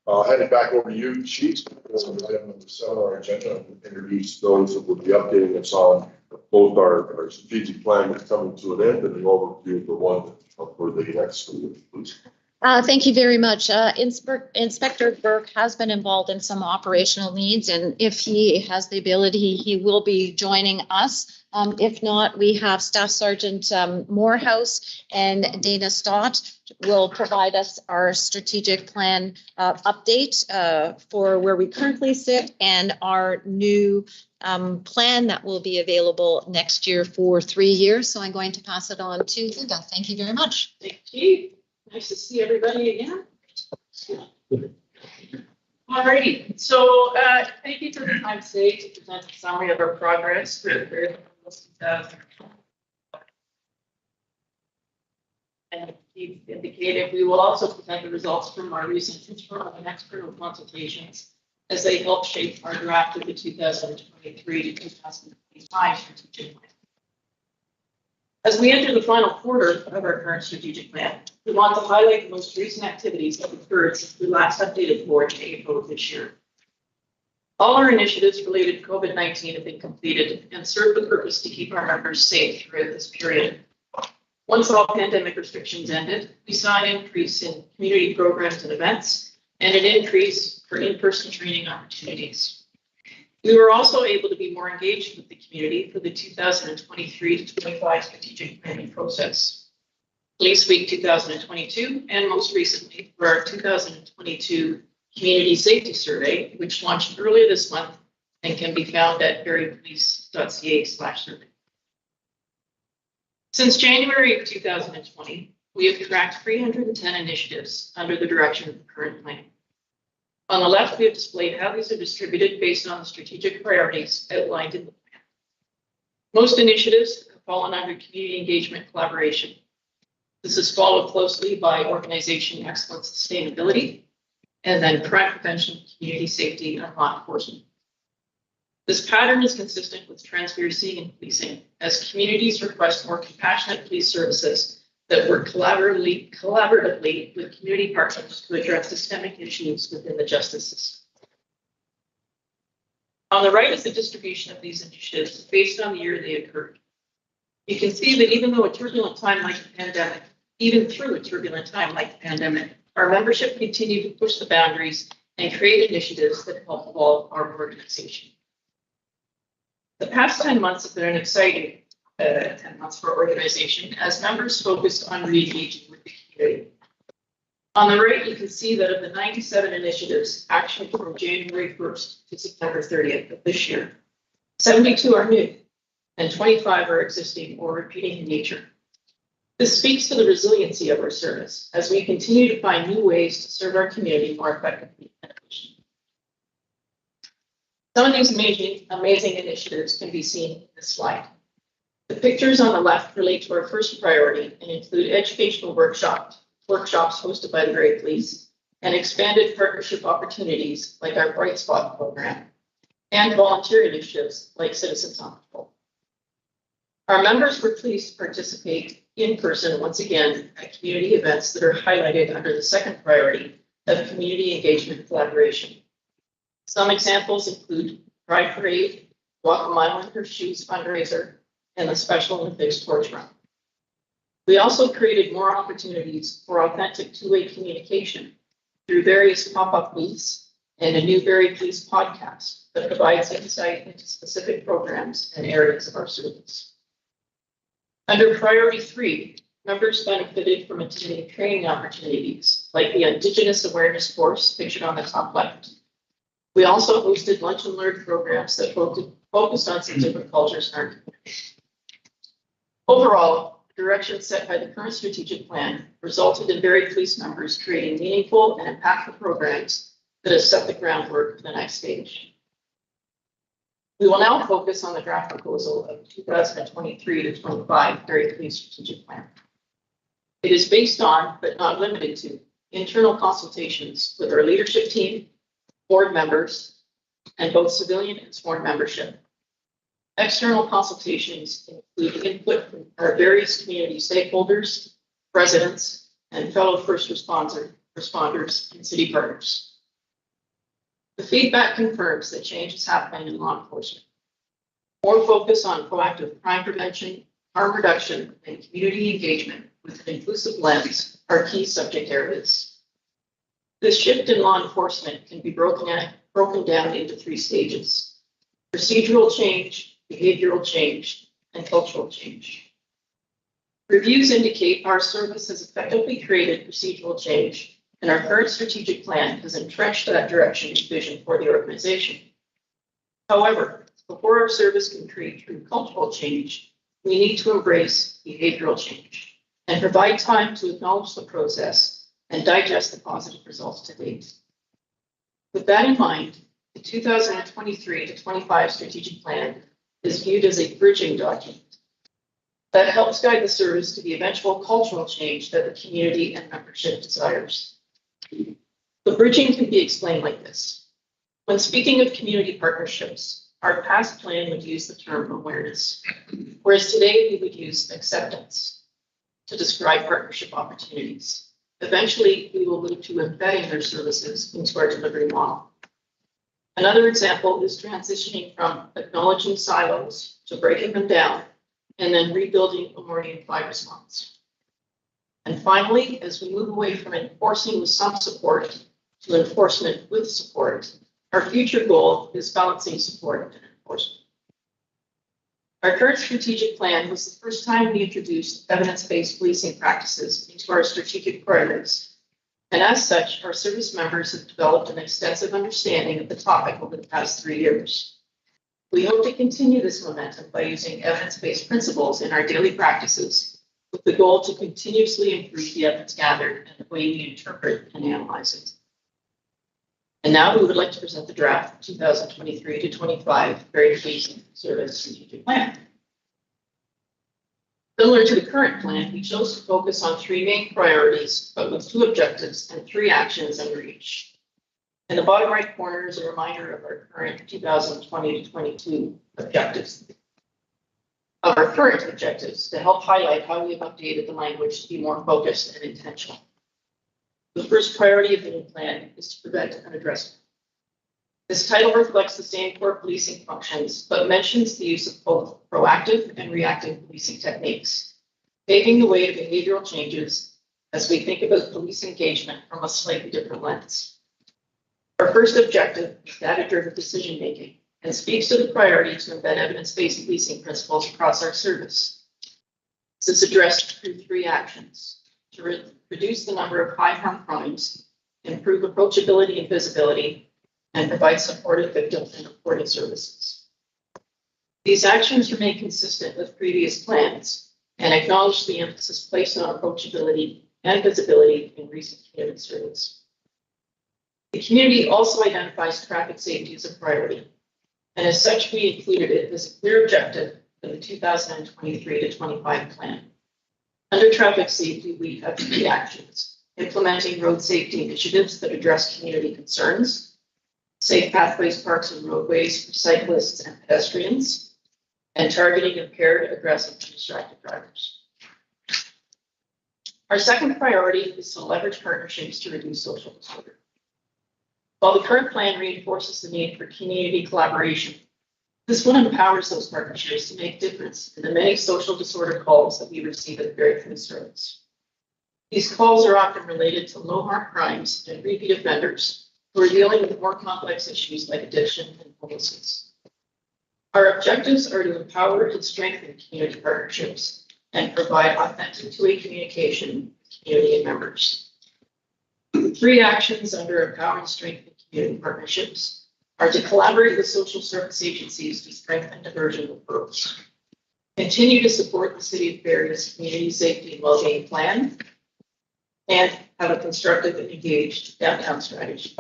I'll hand it back over to you, Chief. Item number 7 on our agenda, introduce those that will be updating us on both our strategic plan that's coming to an end and an overview of the one for the next school year, please.
Thank you very much. Inspector Burke has been involved in some operational needs, and if he has the ability, he will be joining us. If not, we have Staff Sergeant Morehouse and Dana Stott will provide us our strategic plan update for where we currently sit and our new plan that will be available next year for 3 years. So I'm going to pass it on to Linda. Thank you very much.
Thank you. Nice to see everybody again. All righty, so thank you for the time today to present a summary of our progress. And you've indicated we will also present the results from our recent internal and external consultations as they help shape our draft of the 2023 to 2025 strategic plan. As we enter the final quarter of our current strategic plan, we want to highlight the most recent activities that occurred since we last updated the board in April of this year. All our initiatives related to COVID-19 have been completed and serve the purpose to keep our members safe throughout this period. Once all pandemic restrictions ended, we saw an increase in community programs and events and an increase for in-person training opportunities. We were also able to be more engaged with the community for the 2023 to 25 strategic planning process. Police Week 2022, and most recently for our 2022 Community Safety Survey, which launched earlier this month and can be found at barriepolice.ca/survey. Since January of 2020, we have tracked 310 initiatives under the direction of the current plan. On the left, we have displayed how these are distributed based on the strategic priorities outlined in the plan. Most initiatives have fallen under community engagement collaboration. This is followed closely by organization excellence sustainability, and then crime prevention, community safety, and law enforcement. This pattern is consistent with trends we are seeing in policing as communities request more compassionate police services that work collaboratively with community partners to address systemic issues within the justice system. On the right is the distribution of these initiatives based on the year they occurred. You can see that even through a turbulent time like the pandemic, our membership continued to push the boundaries and create initiatives that help evolve our organization. The past 10 months have been an exciting 10 months for our organization as members focused on re-engaging with the community. On the right, you can see that of the 97 initiatives actioned from January 1st to September 30th of this year, 72 are new and 25 are existing or repeating in nature. This speaks to the resiliency of our service as we continue to find new ways to serve our community more effectively and efficiently. Some of these amazing initiatives can be seen in this slide. The pictures on the left relate to our first priority and include educational workshops hosted by the Barrie Police, and expanded partnership opportunities like our Bright Spot program, and volunteer initiatives like Citizens on Patrol. Our members were pleased to participate in person once again at community events that are highlighted under the second priority of community engagement and collaboration. Some examples include Pride Parade, Walk a Mile in Her Shoes fundraiser, and the Special Olympics torch run. We also created more opportunities for authentic two-way communication through various pop-up booths and a new Barrie Police podcast that provides insight into specific programs and areas of our service. Under Priority 3, members benefited from attending training opportunities like the Indigenous Awareness course pictured on the top left. We also hosted lunch and learn programs that focused on some different cultures in our community. Overall, the direction set by the current strategic plan resulted in Barrie Police members creating meaningful and impactful programs that have set the groundwork for the next stage. We will now focus on the draft proposal of 2023 to 25 Barrie Police strategic plan. It is based on, but not limited to, internal consultations with our leadership team, board members, and both civilian and sworn membership. External consultations include input from our various community stakeholders, residents, and fellow first responders and city partners. The feedback confirms that change is happening in law enforcement. More focus on proactive crime prevention, harm reduction, and community engagement with an inclusive lens are key subject areas. This shift in law enforcement can be broken down into 3 stages: procedural change, behavioral change, and cultural change. Reviews indicate our service has effectively created procedural change, and our current strategic plan has entrenched that direction and vision for the organization. However, before our service can create true cultural change, we need to embrace behavioral change and provide time to acknowledge the process and digest the positive results to date. With that in mind, the 2023 to 25 strategic plan is viewed as a bridging document that helps guide the service to the eventual cultural change that the community and membership desires. The bridging can be explained like this. When speaking of community partnerships, our past plan would use the term awareness, whereas today we would use acceptance to describe partnership opportunities. Eventually, we will move to embedding their services into our delivery model. Another example is transitioning from acknowledging silos to breaking them down and then rebuilding a more unified response. And finally, as we move away from enforcing with some support to enforcement with support, our future goal is balancing support and enforcement. Our current strategic plan was the first time we introduced evidence-based policing practices into our strategic priorities. And as such, our service members have developed an extensive understanding of the topic over the past 3 years. We hope to continue this momentum by using evidence-based principles in our daily practices with the goal to continuously improve the evidence gathered and the way we interpret and analyze it. And now we would like to present the draft 2023 to 25 Barrie Policing Service Strategic Plan. Similar to the current plan, we chose to focus on 3 main priorities, but with 2 objectives and 3 actions under each. In the bottom right corner is a reminder of our current 2020 to 22 objectives. Of our current objectives to help highlight how we have updated the language to be more focused and intentional. The first priority of the new plan is to prevent and address crime. This title reflects the same core policing functions, but mentions the use of both proactive and reactive policing techniques, paving the way to behavioral changes as we think about police engagement from a slightly different lens. Our first objective is data-driven decision-making and speaks to the priority to embed evidence-based policing principles across our service. This is addressed through 3 actions: to reduce the number of high-harm crimes, improve approachability and visibility, and provide supportive victim and reporting services. These actions remain consistent with previous plans and acknowledge the emphasis placed on approachability and visibility in recent community surveys. The community also identifies traffic safety as a priority, and as such, we included it as a clear objective in the 2023 to 25 plan. Under traffic safety, we have 3 actions: implementing road safety initiatives that address community concerns, safe pathways, parks, and roadways for cyclists and pedestrians, and targeting impaired, aggressive, and distracted drivers. Our second priority is to leverage partnerships to reduce social disorder. While the current plan reinforces the need for community collaboration, this one empowers those partnerships to make a difference in the many social disorder calls that we receive at the Barrie Police Service. These calls are often related to low-harm crimes and repeat offenders who are dealing with more complex issues like addiction and homelessness. Our objectives are to empower and strengthen community partnerships and provide authentic two-way communication with community and members. The 3 actions under empower and strengthen community partnerships are to collaborate with social service agencies to strengthen diversion referrals, continue to support the City of Barrie's community safety and wellbeing plan, and have a constructive and engaged downtown strategy.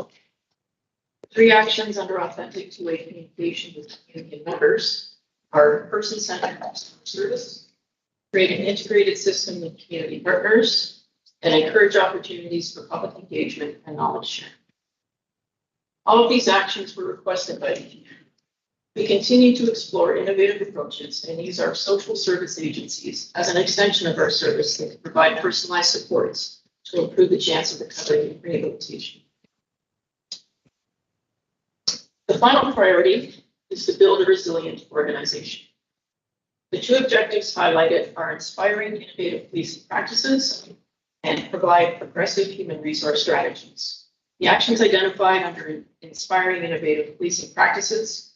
3 actions under authentic two-way communication with community members are person-centered customer service, create an integrated system with community partners, and encourage opportunities for public engagement and knowledge sharing. All of these actions were requested by the community. We continue to explore innovative approaches and use our social service agencies as an extension of our service that can provide personalized supports to improve the chance of recovery and rehabilitation. The final priority is to build a resilient organization. The two objectives highlighted are inspiring innovative policing practices and provide progressive human resource strategies. The actions identified under inspiring innovative policing practices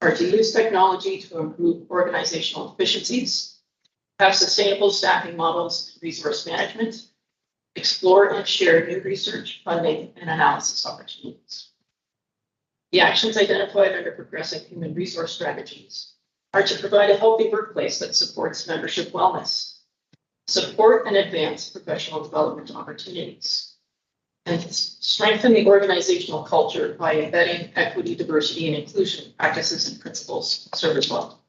are to use technology to improve organizational efficiencies, have sustainable staffing models and resource management, explore and share new research, funding, and analysis opportunities. The actions identified under progressive human resource strategies are to provide a healthy workplace that supports membership wellness, support and advance professional development opportunities, and strengthen the organizational culture by embedding equity, diversity, and inclusion practices and principles serve as well.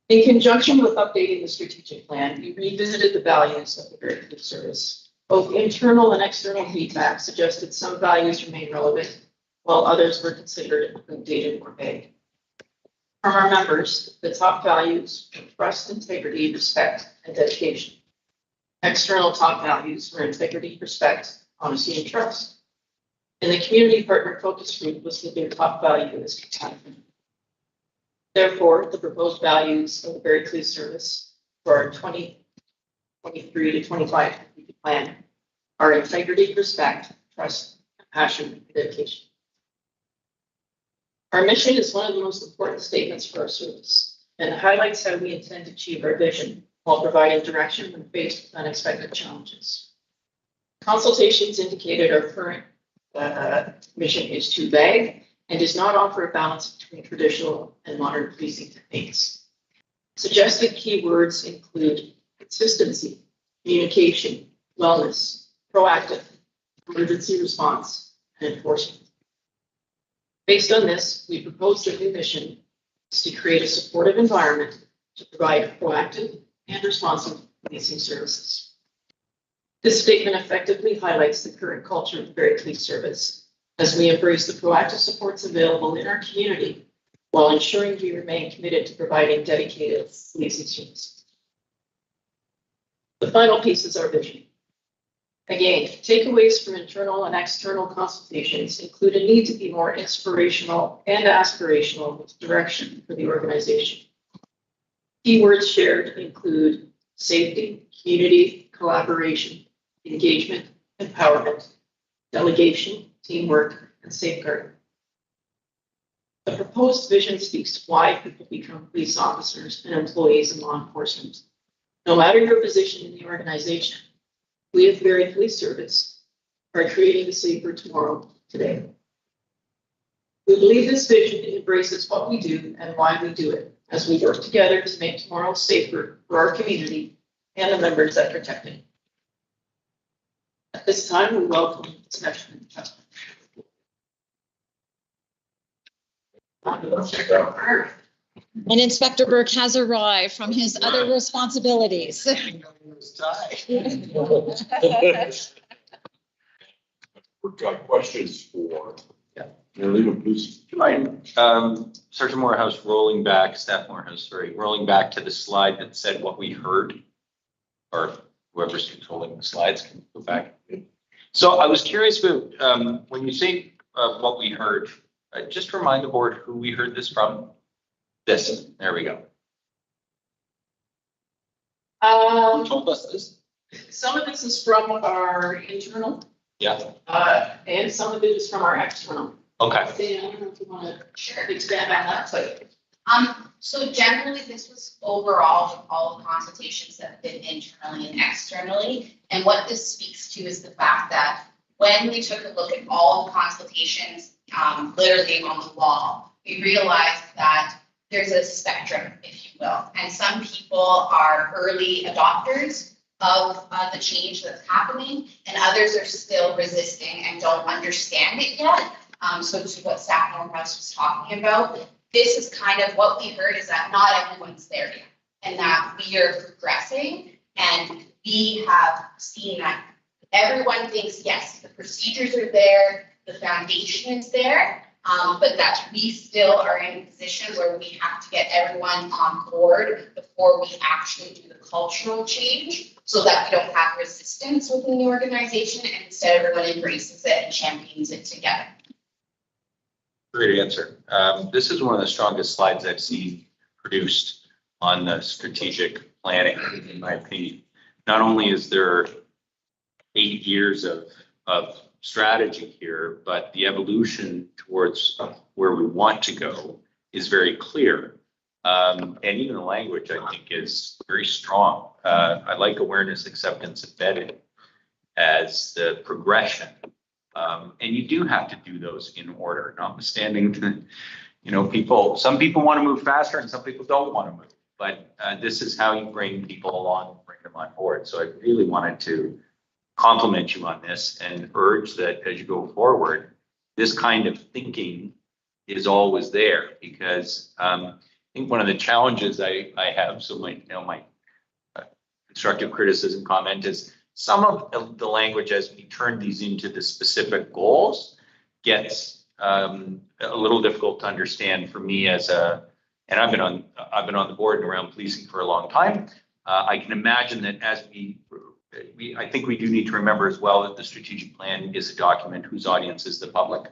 In conjunction with updating the strategic plan, we revisited the values of the Barrie Food Service. Both internal and external feedback suggested some values remain relevant, while others were considered outdated or vague. From our members, the top values were trust, integrity, respect, and dedication. External top values were integrity, respect, honesty, and trust. And the community partner focus group listed their top value as compassion. Therefore, the proposed values of the Barrie Food Service for our 2023 to 25 plan are integrity, respect, trust, compassion, and dedication. Our mission is one of the most important statements for our service and highlights how we intend to achieve our vision while providing direction when faced with unexpected challenges. Consultations indicated our current mission is too vague and does not offer a balance between traditional and modern policing techniques. Suggested keywords include consistency, communication, wellness, proactive, emergency response, and enforcement. Based on this, we proposed a new mission is to create a supportive environment to provide proactive and responsive policing services. This statement effectively highlights the current culture of the Barrie Police Service as we embrace the proactive supports available in our community while ensuring we remain committed to providing dedicated policing services. The final piece is our vision. Again, takeaways from internal and external consultations include a need to be more inspirational and aspirational with direction for the organization. Keywords shared include safety, community, collaboration, engagement, empowerment, delegation, teamwork, and safeguard. The proposed vision speaks to why people become police officers and employees in law enforcement. No matter your position in the organization, we at the Barrie Police Service are creating a safer tomorrow today. We believe this vision embraces what we do and why we do it as we work together to make tomorrow safer for our community and the members that protect it. At this time, we welcome discussion.
And Inspector Burke has arrived from his other responsibilities.
We've got questions for Mayor Lehman, please.
Do you mind, Sergeant Morehouse, rolling back to the slide that said what we heard? Or whoever's controlling the slides can go back. So I was curious about, when you say what we heard, just remind the board who we heard this from. This, there we go. Who told us this?
Some of this is from our internal.
Yeah.
And some of it is from our external.
Okay.
Dan, I don't know if you want to expand on that, but.
So generally, this was overall all the consultations that have been internally and externally. And what this speaks to is the fact that when we took a look at all the consultations, literally on the wall, we realized that there's a spectrum, if you will. And some people are early adopters of the change that's happening, and others are still resisting and don't understand it yet. So to what Staff Morehouse was talking about, this is kind of what we heard is that not everyone's there yet, and that we are progressing, and we have seen that everyone thinks, yes, the procedures are there, the foundation is there, but that we still are in a position where we have to get everyone on board before we actually do the cultural change so that we don't have resistance within the organization and instead everyone embraces it and champions it together.
Great answer. This is one of the strongest slides I've seen produced on the strategic planning, in my opinion. Not only is there 8 years of strategy here, but the evolution towards where we want to go is very clear. And even the language, I think, is very strong. I like awareness, acceptance, embedded as the progression. And you do have to do those in order, notwithstanding the, some people want to move faster and some people don't want to move. But this is how you bring people along, bring them on board. So I really wanted to compliment you on this and urge that as you go forward, this kind of thinking is always there, because I think one of the challenges I have, so my constructive criticism comment is some of the language as we turn these into the specific goals gets a little difficult to understand for me and I've been on the board and around policing for a long time. I can imagine that as I think we do need to remember as well that the strategic plan is a document whose audience is the public,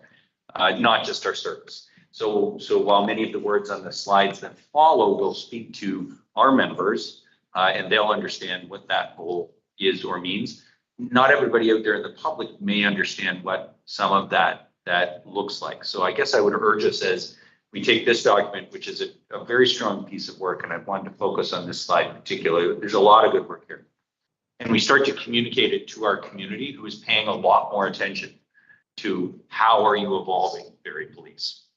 not just our service. So while many of the words on the slides that follow will speak to our members and they'll understand what that goal is or means, not everybody out there in the public may understand what some of that looks like. So I guess I would urge us as we take this document, which is a very strong piece of work, and I wanted to focus on this slide in particular. There's a lot of good work here. And we start to communicate it to our community, who is paying a lot more attention to how are you evolving Barrie Police.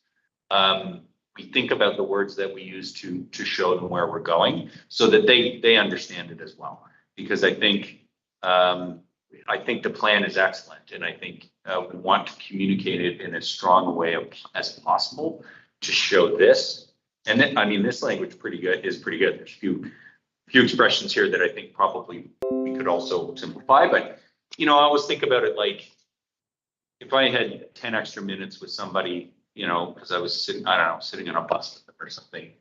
We think about the words that we use to show them where we're going so that they understand it as well. Because I think the plan is excellent, and I think we want to communicate it in as strong a way as possible to show this. And then, I mean, this language is pretty good. There's a few expressions here that I think probably we could also simplify. But I always think about it like if I had 10 extra minutes with somebody, because I was sitting on a bus with them or something,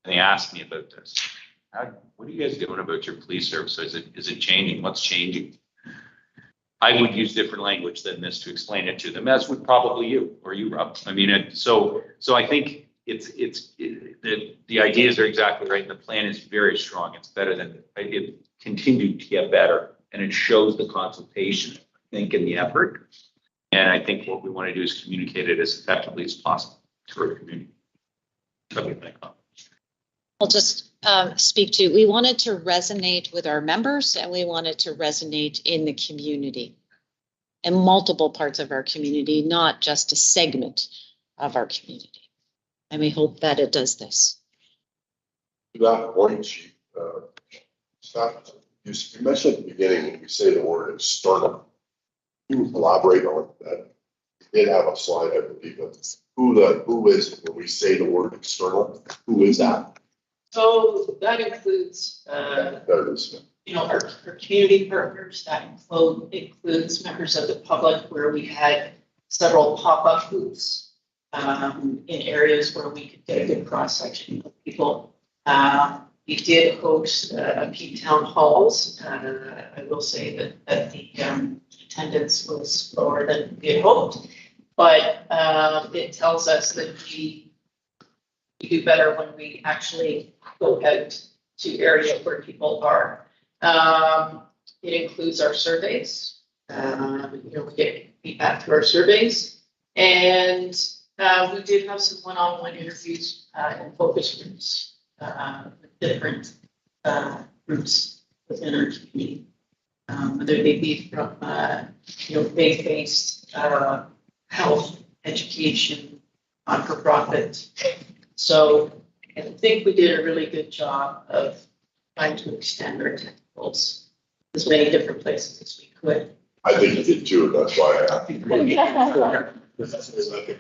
and they asked me about this. What are you guys doing about your police service? Is it changing? What's changing? I would use different language than this to explain it to them, as would probably you or you, Rob. I mean, so I think the ideas are exactly right. And the plan is very strong. It's better than it continued to get better, and it shows the consultation, I think, and the effort. And I think what we want to do is communicate it as effectively as possible to our community.
I'll just speak to, we wanted to resonate with our members, and we wanted to resonate in the community, in multiple parts of our community, not just a segment of our community. And we hope that it does this.
To that point, Chief, you mentioned at the beginning when we say the word external. Can you elaborate on that? We did have a slide, I believe, of who is, when we say the word external, who is that?
So that includes, our community partners. That includes members of the public, where we had several pop-up booths in areas where we could get a good cross-section of people. We did host a few town halls. I will say that the attendance was lower than we had hoped, but it tells us that we do better when we actually go out to areas where people are. It includes our surveys. We get feedback through our surveys, and we did have some one-on-one interviews and focus groups with different groups within our community, whether they be from faith-based, health, education, not-for-profit. So I think we did a really good job of trying to extend our technicals as many different places as we could.
I think you did too, and that's why I think the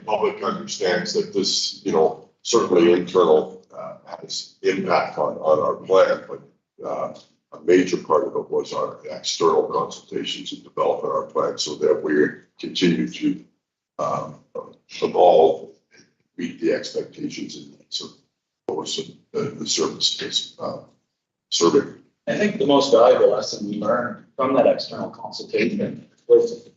public understands that this, certainly internal has impact on our plan, but a major part of it was our external consultations and developing our plan so that we continue to evolve, meet the expectations and needs of the service is serving.
I think the most valuable lesson we learned from that external consultation was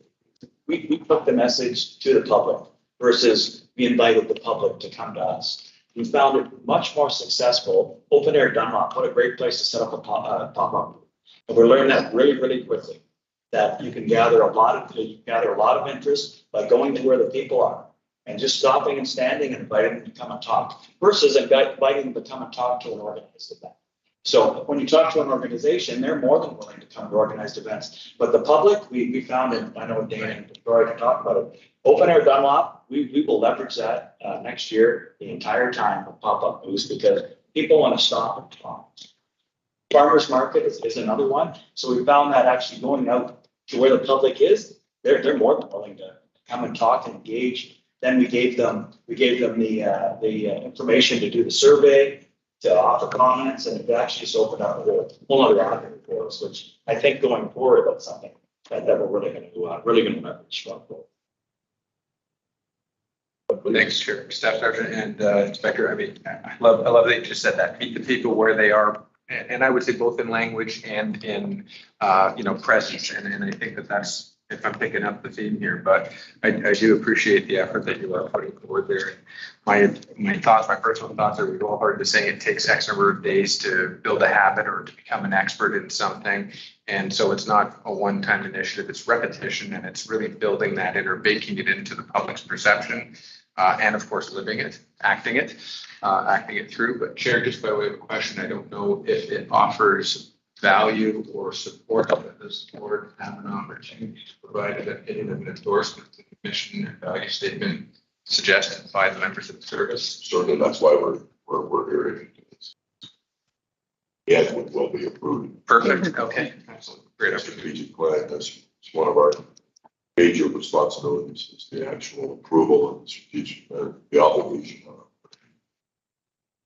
we put the message to the public versus we invited the public to come to us. We found it much more successful. Open Air Dunlop, what a great place to set up a pop-up. And we learned that really, really quickly, that you can gather a lot of interest by going to where the people are and just stopping and standing and inviting them to come and talk versus inviting them to come and talk to an organized event. So when you talk to an organization, they're more than willing to come to organized events. But the public, we found, and I know Dana and Victoria can talk about it, Open Air Dunlop, we will leverage that next year, the entire time of pop-up booths, because people want to stop and talk. Farmers market is another one. So we found that actually going out to where the public is, they're more than willing to come and talk and engage. Then we gave them the information to do the survey, to offer comments, and it actually just opened up a whole other avenue for us, which I think going forward, that's something that we're really going to leverage going forward.
Thanks, Chair, Staff Sergeant and Inspector. I mean, I love that you just said that. Meet the people where they are, and I would say both in language and in presence. And I think that's, if I'm picking up the theme here, but I do appreciate the effort that you are putting forward there. My personal thoughts are, we've all heard the saying, it takes X number of days to build a habit or to become an expert in something. And so it's not a one-time initiative, it's repetition, and it's really building that in or baking it into the public's perception. And of course, living it, acting it through. But Chair, just by way of a question, I don't know if it offers value or support that this board have an opportunity to provide an opinion of an endorsement to the mission and value statement suggested by the members of the service.
Certainly, that's why we're hearing this. Yeah, it will be approved.
Perfect. Okay. Excellent. Great.
Strategic plan, that's one of our major responsibilities, is the actual approval of the strategic plan, the obligation.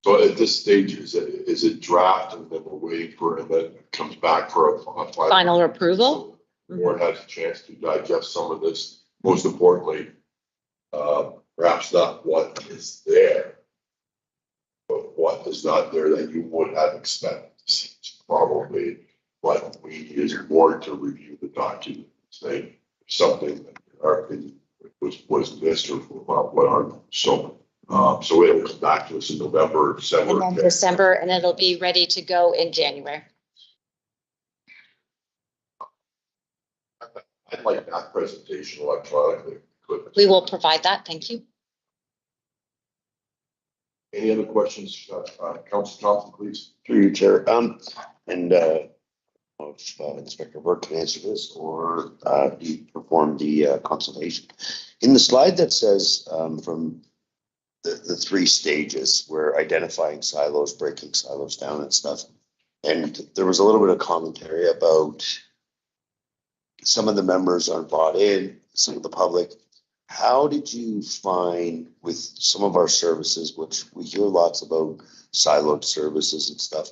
So at this stage, is it draft and then we're waiting for it, and then it comes back for a
Final approval?
So the board has a chance to digest some of this. Most importantly, perhaps not what is there, but what is not there that you would have expected to see. It's probably what we need as a board to review the document, say something that in our opinion was missed or what are so. So it'll come back to us in November, December.
And then December, and it'll be ready to go in January.
I'd like that presentation electronically.
We will provide that. Thank you.
Any other questions, Councilor Thompson, please?
Through you, Chair. If Inspector Burke can answer this, or he performed the consultation. In the slide that says from the three stages, we're identifying silos, breaking silos down and stuff. And there was a little bit of commentary about some of the members aren't bought in, some of the public. How did you find with some of our services, which we hear lots about siloed services and stuff,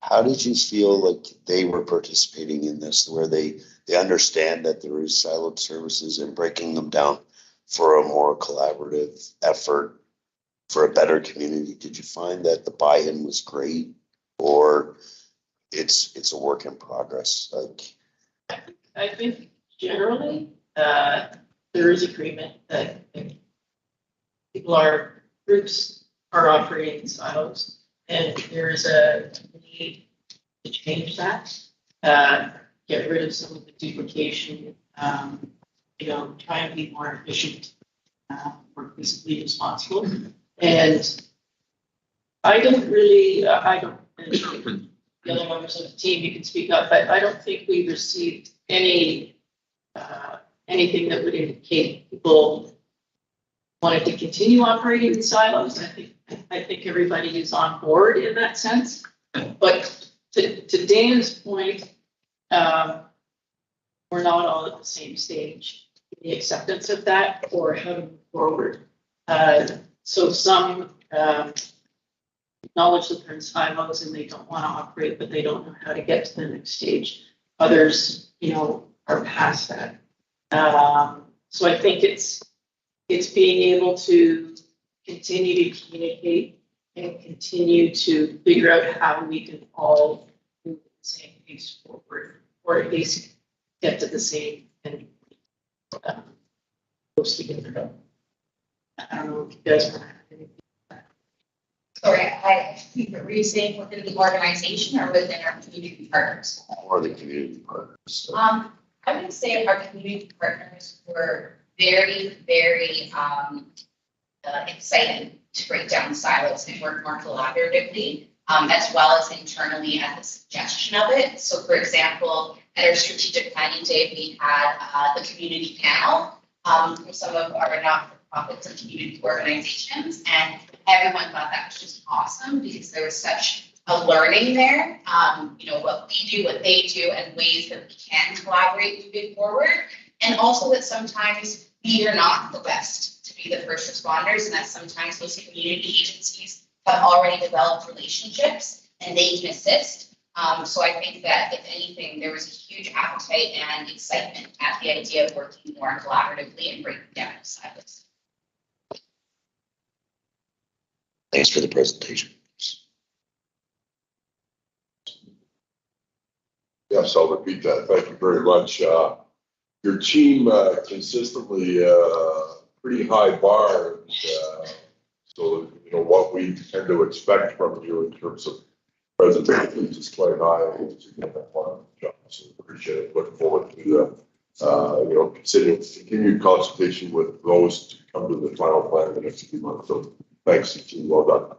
how did you feel like they were participating in this, where they understand that there is siloed services and breaking them down for a more collaborative effort for a better community? Did you find that the buy-in was great, or it's a work in progress? Like,
I think generally there is agreement that groups are operating in silos, and there is a need to change that, get rid of some of the duplication, try and be more efficient, more fiscally responsible. And I don't really, and the other members of the team, you can speak up, but I don't think we received anything that would indicate people wanted to continue operating in silos. I think everybody is on board in that sense. But to Dana's point, we're not all at the same stage in the acceptance of that or how to move forward. So some acknowledge that they're in silos and they don't want to operate, but they don't know how to get to the next stage. Others, are past that. So I think it's being able to continue to communicate and continue to figure out how we can all move the same pace forward, or at least get to the same and close together. I don't know if you guys want to.
Sorry, were you saying within the organization or within our community partners?
Or the community partners.
I would say our community partners were very, very excited to break down silos and work more collaboratively, as well as internally at the suggestion of it. So for example, at our strategic planning day, we had the community panel from some of our not-for-profits and community organizations, and everyone thought that was just awesome because there was such a learning there, what we do, what they do, and ways that we can collaborate moving forward. And also that sometimes we are not the best to be the first responders, and that sometimes those community agencies have already developed relationships and they can assist. So I think that if anything, there was a huge appetite and excitement at the idea of working more collaboratively and breaking down silos.
Thanks for the presentation.
Yes, I'll repeat that. Thank you very much. Your team consistently pretty high bar. So, what we tend to expect from you in terms of presentations is quite high. To get that one job. So appreciate it. Look forward to continued consultation with those to come to the final plan in the next few months. So thanks, team. Well done.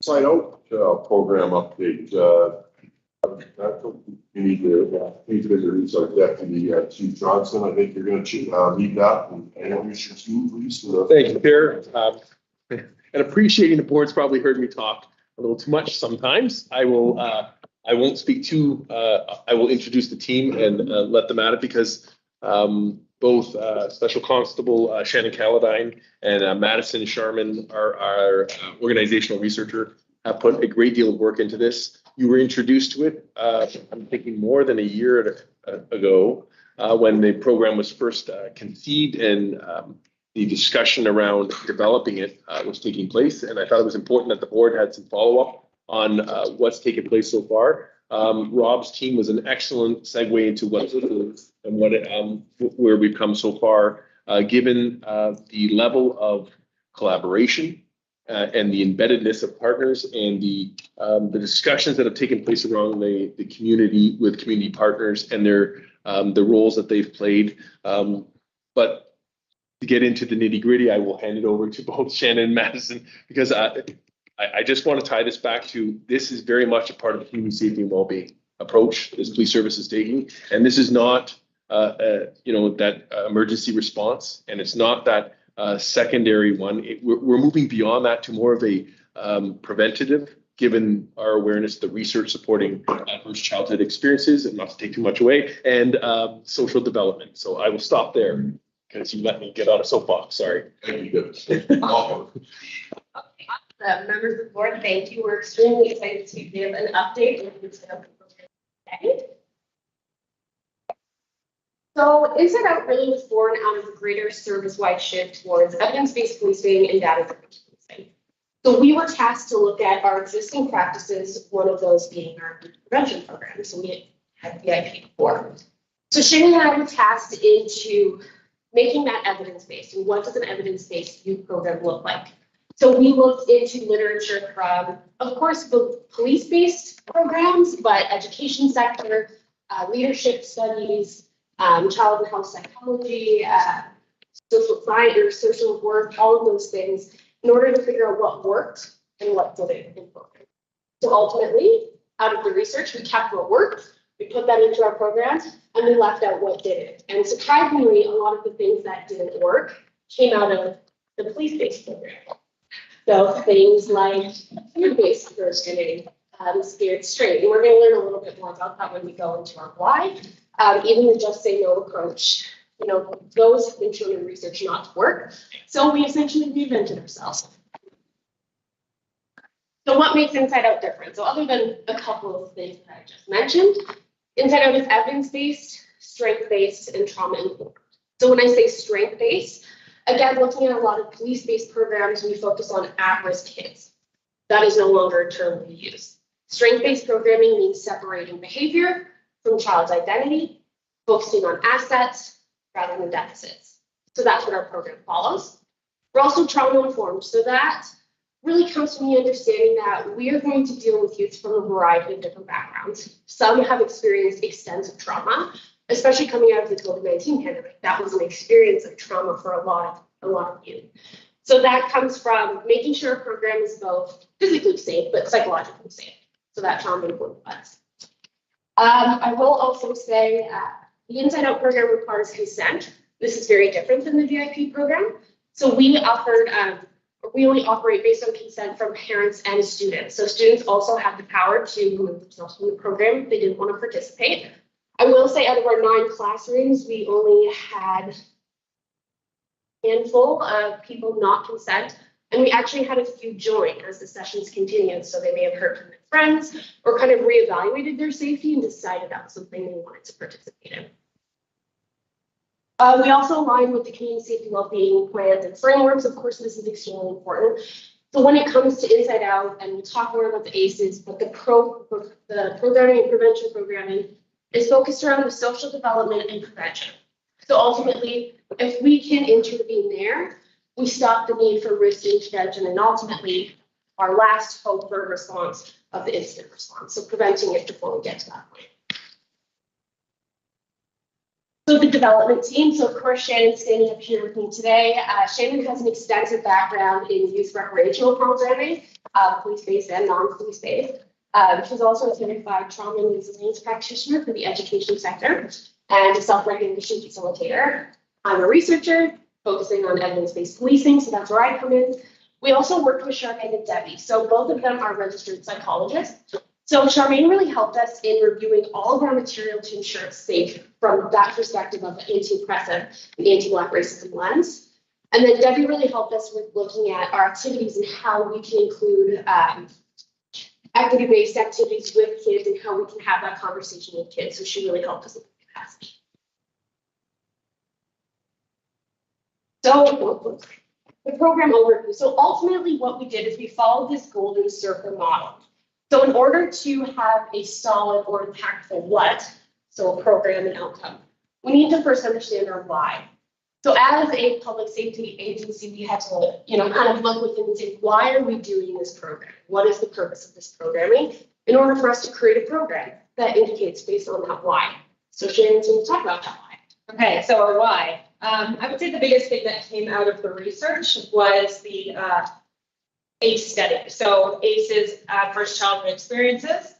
Sign out program update. We need to introduce our deputy Chief Johnson. I think you're going to lead that and introduce your team, please.
Thank you, Chair. And appreciating the board's probably heard me talk a little too much sometimes. I won't speak too. I will introduce the team and let them at it because both Special Constable Shannon Caladine and Madison Sharman, our organizational researcher, have put a great deal of work into this. You were introduced to it, I'm thinking more than a year ago, when the program was first conceived and the discussion around developing it was taking place. And I thought it was important that the board had some follow-up on what's taken place so far. Rob's team was an excellent segue into what it is and where we've come so far, given the level of collaboration and the embeddedness of partners and the discussions that have taken place around the community with community partners and their the roles that they've played. But to get into the nitty-gritty, I will hand it over to both Shannon and Madison because I just want to tie this back to this is very much a part of the community safety and well-being approach this police service is taking, and this is not that emergency response, and it's not that secondary one. We're moving beyond that to more of a preventative, given our awareness, the research supporting adverse childhood experiences, and not to take too much away, and social development. So I will stop there because you let me get on a soapbox. Sorry.
Thank you.
Members of the board, thank you. We're extremely excited to give an update on the program today. So Inside Out really was born out of a greater service-wide shift towards evidence-based policing and data-driven policing. So we were tasked to look at our existing practices, one of those being our prevention program. So we had VIP before. So Shannon and I were tasked into making that evidence-based. And what does an evidence-based youth program look like? So we looked into literature from, of course, the police-based programs, but education sector, leadership studies, child and health psychology, social science or social work, all of those things, in order to figure out what worked and what didn't in programs. So ultimately, out of the research, we kept what worked, we put that into our programs, and we left out what didn't. And surprisingly, a lot of the things that didn't work came out of the police-based program. So things like fear-based programming, Scared Straight. And we're going to learn a little bit more about that when we go into our why. Even the Just Say No approach, those have been shown in research not to work. So we essentially reinvented ourselves. So what makes Inside Out different? So other than a couple of things that I just mentioned, Inside Out is evidence-based, strength-based, and trauma-informed. So when I say strength-based, again, looking at a lot of police-based programs, we focus on at-risk kids. That is no longer a term we use. Strength-based programming means separating behavior from child's identity, focusing on assets rather than deficits. So that's what our program follows. We're also trauma informed. So that really comes from the understanding that we are going to deal with youth from a variety of different backgrounds. Some have experienced extensive trauma, especially coming out of the COVID-19 pandemic. That was an experience of trauma for a lot of youth. So that comes from making sure a program is both physically safe, but psychologically safe. So that trauma informed us. I will also say the Inside Out program requires consent. This is very different than the VIP program. So we only operate based on consent from parents and students. So students also have the power to remove themselves from the program if they didn't want to participate. I will say out of our 9 classrooms, we only had a handful of people not consent. And we actually had a few join as the sessions continued. So they may have heard from their friends or kind of reevaluated their safety and decided that was something they wanted to participate in. We also align with the community safety wellbeing plans and frameworks. Of course, this is extremely important. So when it comes to Inside Out, and we'll talk more about the ACEs, but the programming and prevention programming is focused around the social development and prevention. So ultimately, if we can intervene there, we stop the need for risk intervention and ultimately our last hope for a response of the incident response. So preventing it before we get to that point. So the development team, so of course Shannon's standing up here with me today. Shannon has an extensive background in youth recreational programming, police-based and non-police-based. She's also a certified trauma and resilience practitioner for the education sector and a self-regulation facilitator. I'm a researcher focusing on evidence-based policing, so that's where I come in. We also worked with Charmaine and Debbie, so both of them are registered psychologists. So Charmaine really helped us in reviewing all of our material to ensure it's safe from that perspective of the anti-oppressive and anti-Black racism lens. And then Debbie really helped us with looking at our activities and how we can include equity-based activities with kids and how we can have that conversation with kids. So she really helped us with the capacity. So the program overview. So ultimately what we did is we followed this golden circle model. So in order to have a solid or impactful what, so a program and outcome, we need to first understand our why. So as a public safety agency, we had to, kind of look within and say, why are we doing this program? What is the purpose of this programming? In order for us to create a program that indicates based on that why. So Shannon's going to talk about that why.
Okay, so our why. I would say the biggest thing that came out of the research was the ACE study. So ACEs, adverse childhood experiences,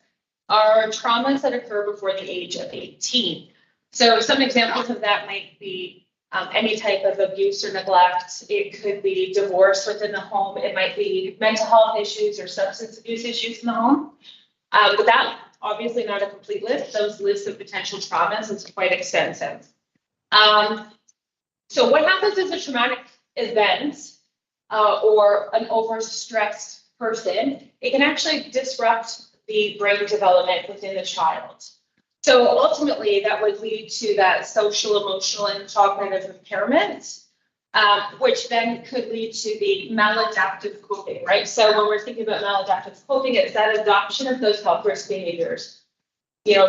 are traumas that occur before the age of 18. So some examples of that might be any type of abuse or neglect. It could be divorce within the home. It might be mental health issues or substance abuse issues in the home. But that obviously not a complete list. Those lists of potential traumas is quite extensive. So what happens is a traumatic event or an overstressed person, it can actually disrupt the brain development within the child. So ultimately that would lead to that social, emotional, and cognitive impairment, which then could lead to the maladaptive coping, right? So when we're thinking about maladaptive coping, it's that adoption of those health risk behaviors.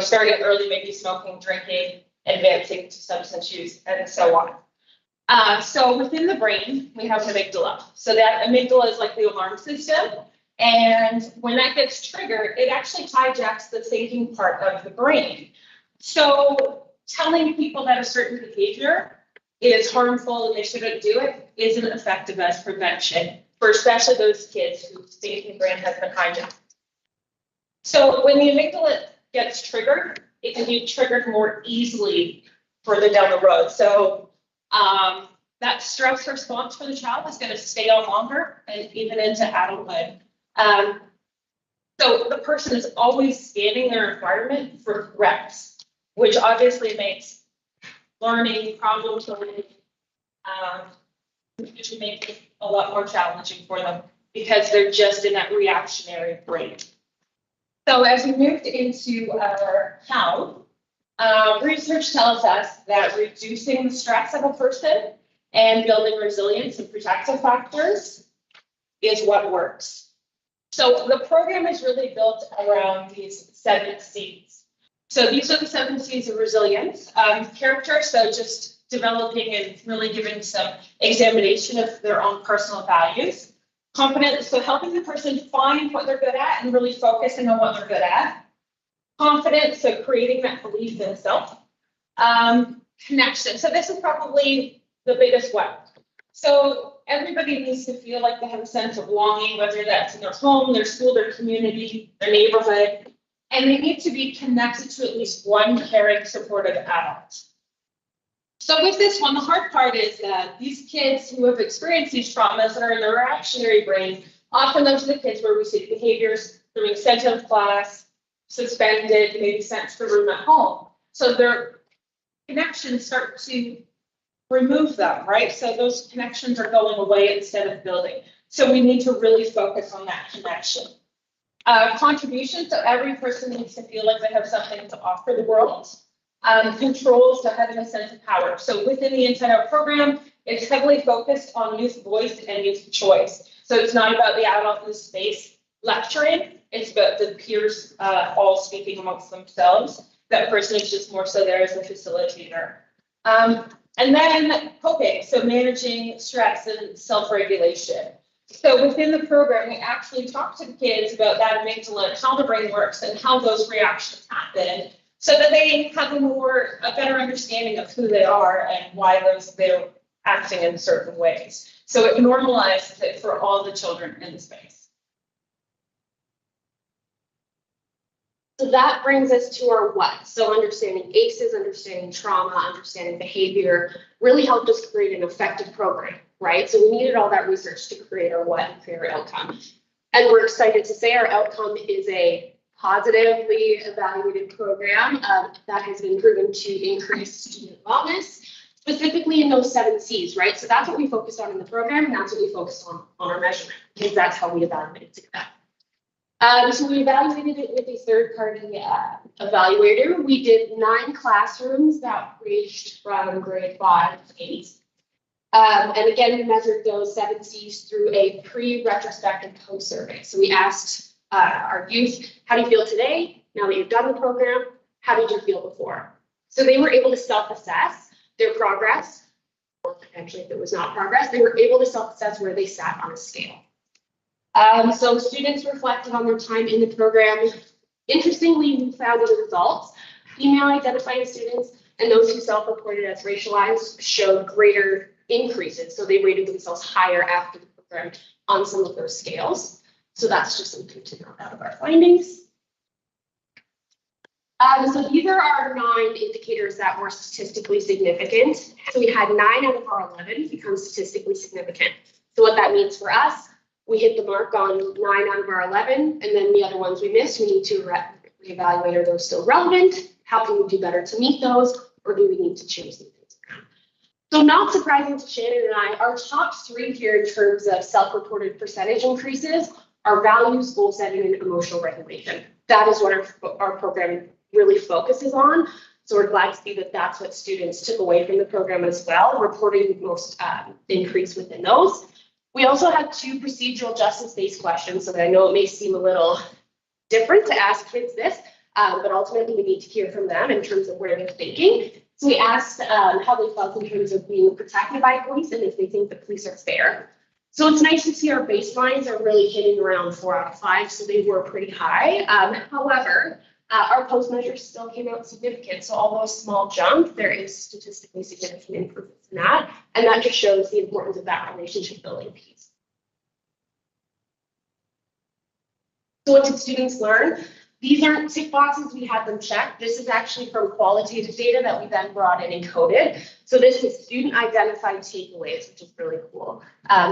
Starting early, maybe smoking, drinking, advancing to substance use, and so on. So within the brain, we have an amygdala. So that amygdala is like the alarm system. And when that gets triggered, it actually hijacks the thinking part of the brain. So telling people that a certain behavior is harmful and they shouldn't do it isn't effective as prevention for especially those kids whose thinking brain has been hijacked. So when the amygdala gets triggered, it can be triggered more easily further down the road. So that stress response for the child is going to stay on longer and even into adulthood. So the person is always scanning their environment for threats, which obviously makes learning, problem solving, which would make it a lot more challenging for them because they're just in that reactionary brain. So as we moved into our how, research tells us that reducing the stress of a person and building resilience and protective factors is what works. So the program is really built around these 7 C's.
So these are the 7 C's of resilience. Character, so just developing and really giving some examination of their own personal values. Competence, so helping the person find what they're good at and really focusing on what they're good at. Confidence, so creating that belief in self. Connection, so this is probably the biggest one. So everybody needs to feel like they have a sense of belonging, whether that's in their home, their school, their community, their neighborhood, and they need to be connected to at least one caring, supportive adult. So with this one, the hard part is that these kids who have experienced these traumas that are in their reactionary brain, often those are the kids where we see behaviors, they're being sent out of class, suspended, maybe sent to the room at home. So their connections start to remove them, right? So those connections are going away instead of building. So we need to really focus on that connection. Contribution, so every person needs to feel like they have something to offer the world. Control, so having a sense of power. So within the Inside Out program, it's heavily focused on youth voice and youth choice. So it's not about the adult in the space lecturing, it's about the peers all speaking amongst themselves. That person is just more so there as a facilitator. And then coping, so managing stress and self-regulation. So within the program, we actually talk to the kids about that amygdala and how the brain works and how those reactions happen, so that they have a better understanding of who they are and why they're acting in certain ways. So it normalizes it for all the children in the space. So that brings us to our what. So understanding ACEs, understanding trauma, understanding behavior really helped us create an effective program, right? So we needed all that research to create our what and create our outcome. And we're excited to say our outcome is a positively evaluated program that has been proven to increase student wellness, specifically in those 7 C's, right? So that's what we focused on in the program, and that's what we focused on our measurement, because that's how we evaluated success. So we evaluated it with a third-party evaluator. We did 9 classrooms that ranged from grade 5 to 8. And again, we measured those 7 C's through a pre-retrospective post-survey. So we asked our youth, how do you feel today? Now that you've done the program, how did you feel before? So they were able to self-assess their progress, or potentially if it was not progress, they were able to self-assess where they sat on a scale. So students reflected on their time in the program. Interestingly, we found in the results, female identifying students and those who self-reported as racialized showed greater increases. So they rated themselves higher after the program on some of those scales. So that's just something to note out of our findings. So these are our 9 indicators that were statistically significant. So we had 9 out of our 11 become statistically significant. So what that means for us, we hit the mark on 9 out of our 11, and then the other ones we missed, we need to reevaluate, are those still relevant? How can we do better to meet those, or do we need to change some things around? So not surprising to Shannon and I, our top 3 here in terms of self-reported percentage increases are values, goal setting, and emotional regulation. That is what our program really focuses on. So we're glad to see that that's what students took away from the program as well, reporting the most increase within those. We also had 2 procedural justice-based questions, so that I know it may seem a little different to ask kids this, but ultimately we need to hear from them in terms of where they're thinking. So we asked how they felt in terms of being protected by police and if they think the police are fair. So it's nice to see our baselines are really hitting around 4 out of 5, so they were pretty high. However, our post measures still came out significant. So although a small jump, there is statistically significant improvements in that. And that just shows the importance of that relationship building piece. So what did students learn? These aren't tick boxes, we had them check. This is actually from qualitative data that we then brought in and coded. So this is student identified takeaways, which is really cool.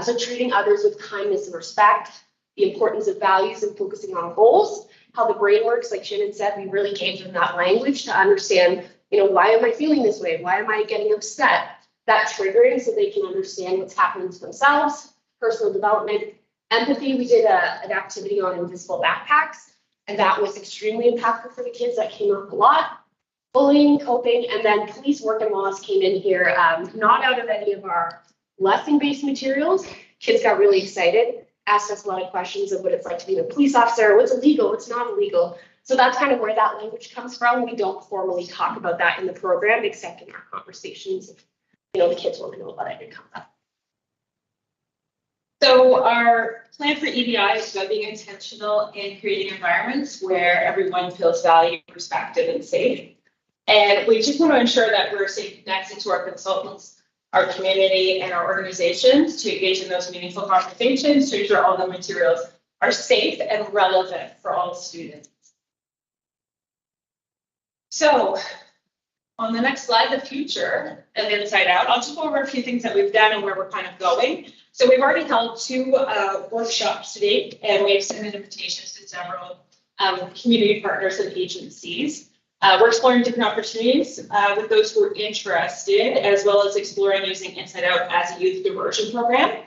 So treating others with kindness and respect, the importance of values and focusing on goals, how the brain works, like Shannon said, we really gave them that language to understand, why am I feeling this way? Why am I getting upset? That triggering so they can understand what's happening to themselves, personal development, empathy. We did an activity on invisible backpacks, and that was extremely impactful for the kids. That came up a lot. Bullying, coping, and then police work and laws came in here, not out of any of our lesson-based materials. Kids got really excited, asked us a lot of questions of what it's like to be a police officer, what's illegal, what's not illegal. So that's kind of where that language comes from. We don't formally talk about that in the program, except in our conversations. If, the kids want to know about it, it comes up.
So our plan for EDI is about being intentional in creating environments where everyone feels valued, respected, and safe. And we just want to ensure that we're staying connected to our consultants, our community, and our organizations to engage in those meaningful conversations to ensure all the materials are safe and relevant for all students. So on the next slide, the future of Inside Out, I'll just go over a few things that we've done and where we're kind of going. So we've already held 2 workshops to date, and we've sent invitations to several community partners and agencies. We're exploring different opportunities with those who are interested, as well as exploring using Inside Out as a youth diversion program.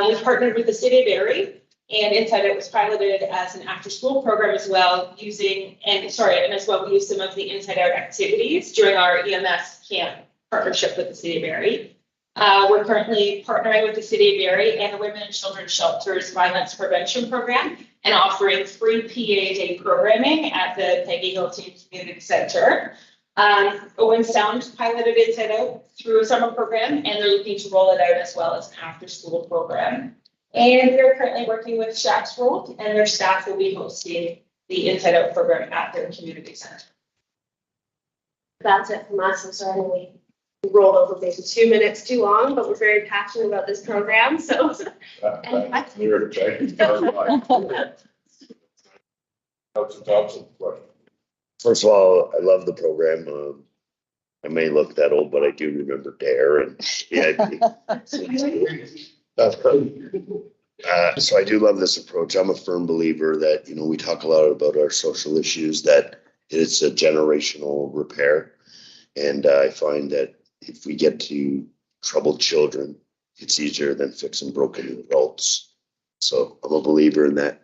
We've partnered with the City of Barrie, and Inside Out was piloted as an after-school program as well, and as well we used some of the Inside Out activities during our EMS camp partnership with the City of Barrie. We're currently partnering with the City of Barrie and the Women and Children's Shelters Violence Prevention Program and offering free PA day programming at the Peggy Hill Teen Community Center. Owen Sound piloted Inside Out through a summer program, and they're looking to roll it out as well as an after-school program. And we're currently working with Shacks World, and their staff will be hosting the Inside Out program at their community center.
That's it from us. I'm sorry we rolled over maybe 2 minutes too long, but we're very passionate about this program. So
That's clear. Thank you very much. Thompson, question.
First of all, I love the program. I may look that old, but I do remember Dare and so I do love this approach. I'm a firm believer that, we talk a lot about our social issues, that it's a generational repair. And I find that if we get to troubled children, it's easier than fixing broken adults. So I'm a believer in that.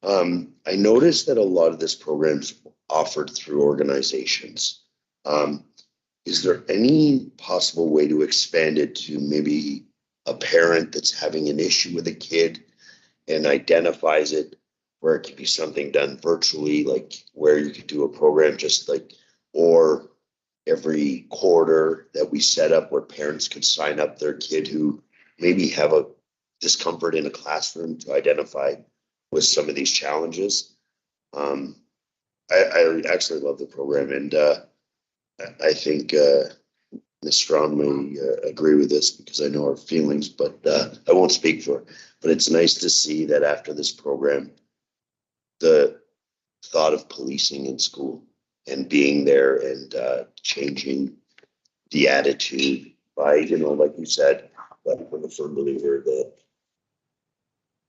I noticed that a lot of this program's offered through organizations. Is there any possible way to expand it to maybe a parent that's having an issue with a kid and identifies it, where it could be something done virtually, like where you could do a program just like, or every quarter that we set up where parents could sign up their kid who maybe have a discomfort in a classroom to identify with some of these challenges. I actually love the program, and I think Ms. Strawn may agree with this because I know her feelings, but I won't speak for her. But it's nice to see that after this program, the thought of policing in school and being there and changing the attitude by, like you said, but I'm a firm believer that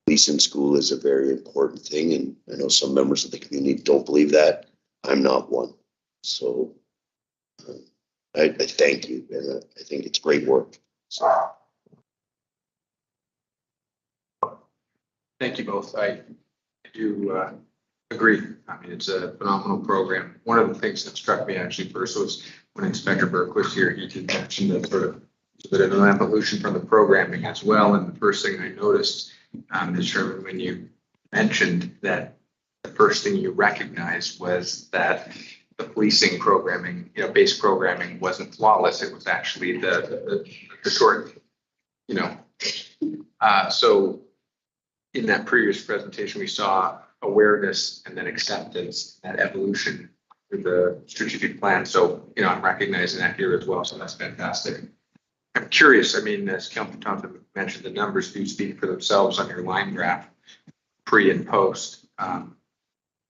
police in school is a very important thing. And I know some members of the community don't believe that. I'm not one. So I thank you, and I think it's great work. So.
Thank you both. I do agree. I mean, it's a phenomenal program. One of the things that struck me actually first was when Inspector Burke was here, he did mention that sort of a bit of an evolution from the programming as well. And the first thing I noticed is Sherman, when you mentioned that the first thing you recognized was that the policing programming, base programming wasn't flawless. It was actually the short, so in that previous presentation, we saw awareness and then acceptance, that evolution through the strategic plan. So, I'm recognizing that here as well. So that's fantastic. I'm curious. I mean, as Councilor Thompson mentioned, the numbers do speak for themselves on your line graph, pre and post,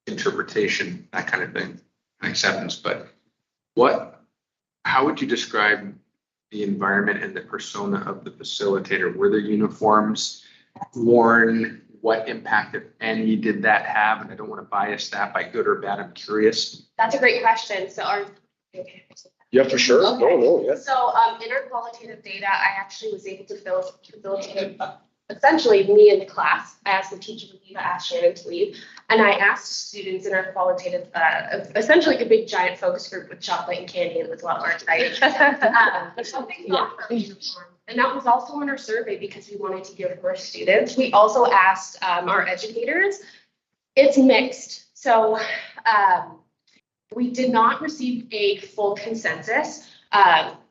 interpretation, that kind of thing, and acceptance. But how would you describe the environment and the persona of the facilitator? Were there uniforms worn? What impact, if any, did that have? And I don't want to bias that by good or bad. I'm curious.
That's a great question. So
Yeah, for sure.
Okay.
No, yeah.
So in our qualitative data, I actually was able to facilitate essentially me in the class. I asked the teacher to leave, I asked Shannon to leave, and I asked students in our qualitative, essentially like a big giant focus group with chocolate and candy, and it was a lot more exciting. Something not for uniform. And that was also in our survey because we wanted to give more students. We also asked our educators. It's mixed. So we did not receive a full consensus.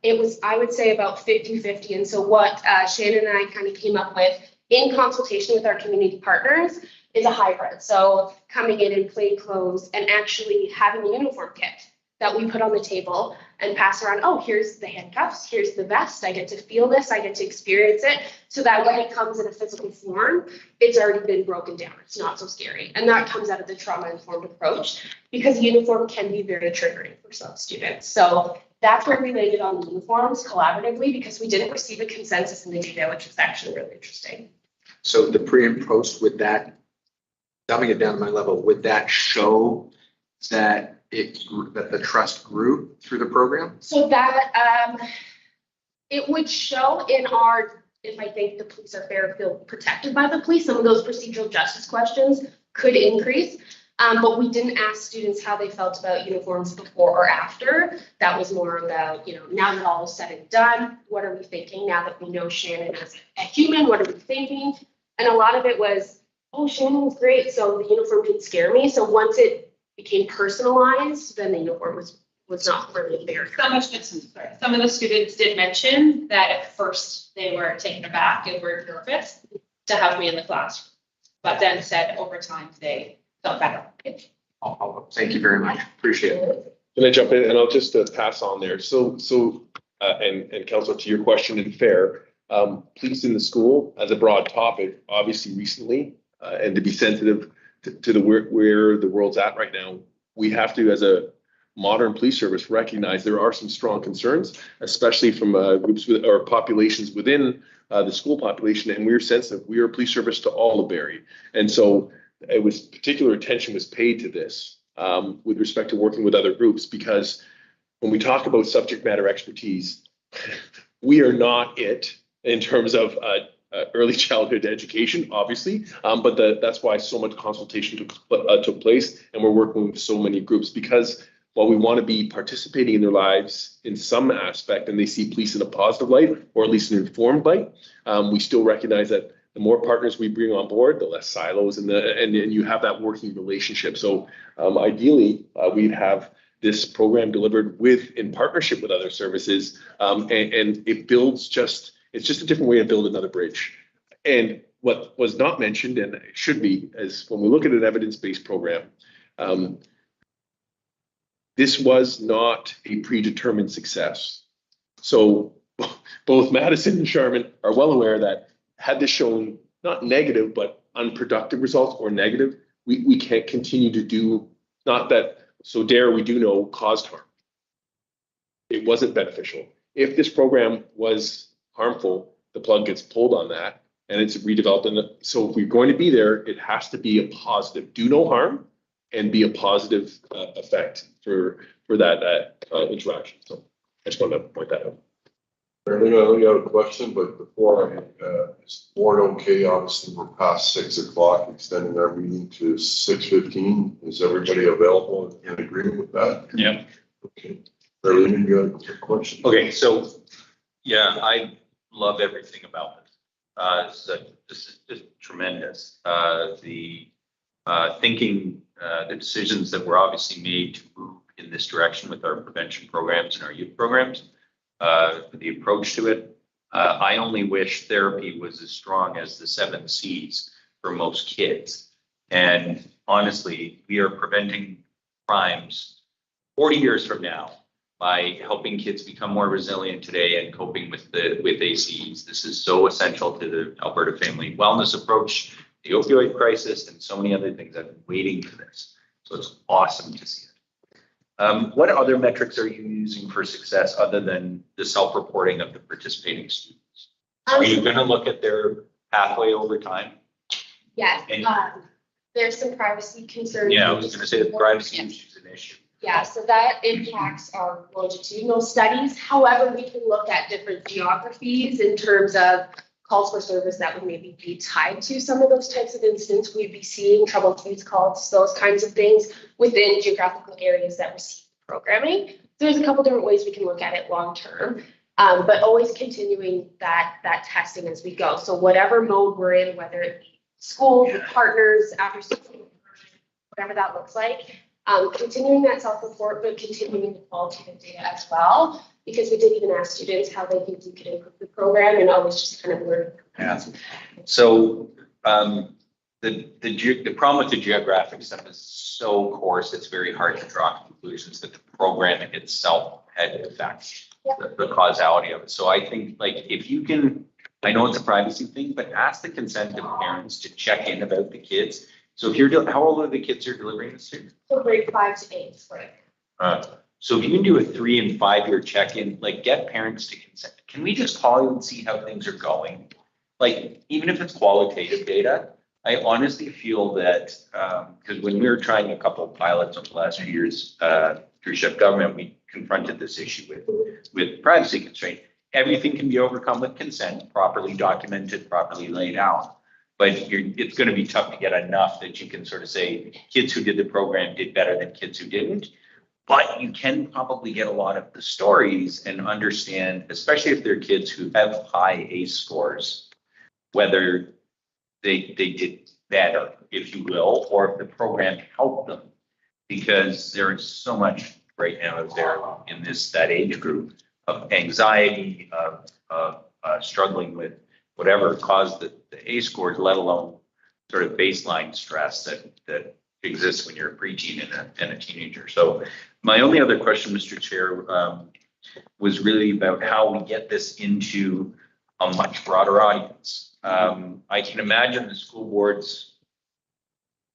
It was, I would say, about 50-50. And so what Shannon and I kind of came up with in consultation with our community partners is a hybrid. So coming in plain clothes and actually having a uniform kit that we put on the table and pass around. Oh, here's the handcuffs, here's the vest. I get to feel this, I get to experience it, so that when it comes in a physical form, it's already been broken down. It's not so scary. And that comes out of the trauma-informed approach, because uniform can be very triggering for some students. So that's where we landed on the uniforms collaboratively, because we didn't receive a consensus in the data, which was actually really interesting.
So the pre and post, would that, dumbing it down to my level, would that show that that the trust grew through the program?
So that it would show in our, if I think the police are fair, feel protected by the police, some of those procedural justice questions could increase. But we didn't ask students how they felt about uniforms before or after. That was more about, now that all is said and done, what are we thinking? Now that we know Shannon is a human, what are we thinking? And a lot of it was, oh, Shannon was great, so the uniform didn't scare me. So once it became personalized, then the uniform was not really there.
Some of the students did mention that at first they were taken aback and were nervous to have me in the classroom, but then said over time they felt better.
Thank you very much. Appreciate it.
Can I jump in? And I'll just pass on there. And Councilor, to your question, and fair, police in the school as a broad topic, obviously recently, and to be sensitive to the where the world's at right now, we have to, as a modern police service, recognize there are some strong concerns, especially from groups or populations within the school population, and we're sensitive. We are a police service to all of Barrie, and so it was particular attention was paid to this with respect to working with other groups, because when we talk about subject matter expertise, we are not it in terms of early childhood education, obviously, but that's why so much consultation took place, and we're working with so many groups, because while we want to be participating in their lives in some aspect, and they see police in a positive light, or at least an informed light, we still recognize that the more partners we bring on board, the less silos, and you have that working relationship. So ideally, we'd have this program delivered in partnership with other services, and it builds it's just a different way to build another bridge. And what was not mentioned, and it should be, is when we look at an evidence-based program, this was not a predetermined success. So both Madison and Sharman are well aware that had this shown not negative, but unproductive results or negative, we can't continue to do, not that, so DARE we do know caused harm. It wasn't beneficial. If this program was harmful, the plug gets pulled on that and it's redeveloped. And so if we're going to be there, it has to be a positive, do no harm, and be a positive effect for that interaction. So I just wanted to point that out.
Barely, I only have a question, but before it's board okay, obviously we're past 6 o'clock, extending our meeting to 6:15. Is everybody available in agreement with that?
Yeah.
Okay. Barely, you have a question?
Okay, so yeah, I love everything about this. So this is just tremendous. The thinking, the decisions that were obviously made to move in this direction with our prevention programs and our youth programs, the approach to it. I only wish therapy was as strong as the 7 C's for most kids. And honestly, we are preventing crimes 40 years from now by helping kids become more resilient today and coping with ACEs. This is so essential to the Alberta family wellness approach, the opioid crisis, and so many other things. I've been waiting for this. So it's awesome to see it. What other metrics are you using for success other than the self-reporting of the participating students? Are you going to look at their pathway over time?
Yes, there's some privacy concerns.
Yeah, I was going to say the privacy issue is an issue.
Yeah, so that impacts our longitudinal studies. However, we can look at different geographies in terms of calls for service that would maybe be tied to some of those types of incidents. We'd be seeing troubled youth calls, those kinds of things within geographical areas that receive programming. So there's a couple different ways we can look at it long term, but always continuing that testing as we go. So whatever mode we're in, whether it be school, partners, after school, whatever that looks like. Continuing that self-report, but continuing the qualitative data as well, because we did even ask students how they think we could improve the program and always just kind of learn.
Yeah. So, the problem with the geographic stuff is so coarse, it's very hard to draw conclusions that the program itself had affect the causality of it. So I think like if you can, I know it's a privacy thing, but ask the consent of parents to check in about the kids. So if you're, how old are the kids you're delivering this to?
So grade 5 to 8, right?
So if you can do a 3 and 5 year check-in, like get parents to consent. Can we just call you and see how things are going? Like, even if it's qualitative data, I honestly feel that, because when we were trying a couple of pilots over the last few years, through Chef government, we confronted this issue with privacy constraint. Everything can be overcome with consent, properly documented, properly laid out. But it's going to be tough to get enough that you can sort of say kids who did the program did better than kids who didn't. But you can probably get a lot of the stories and understand, especially if they're kids who have high ACE scores, whether they did better, if you will, or if the program helped them. Because there is so much right now out there in that age group of anxiety, of struggling with whatever caused the ACE scores, let alone sort of baseline stress that exists when you're a preteen and a teenager. So my only other question, Mr. Chair, was really about how we get this into a much broader audience. I can imagine the school boards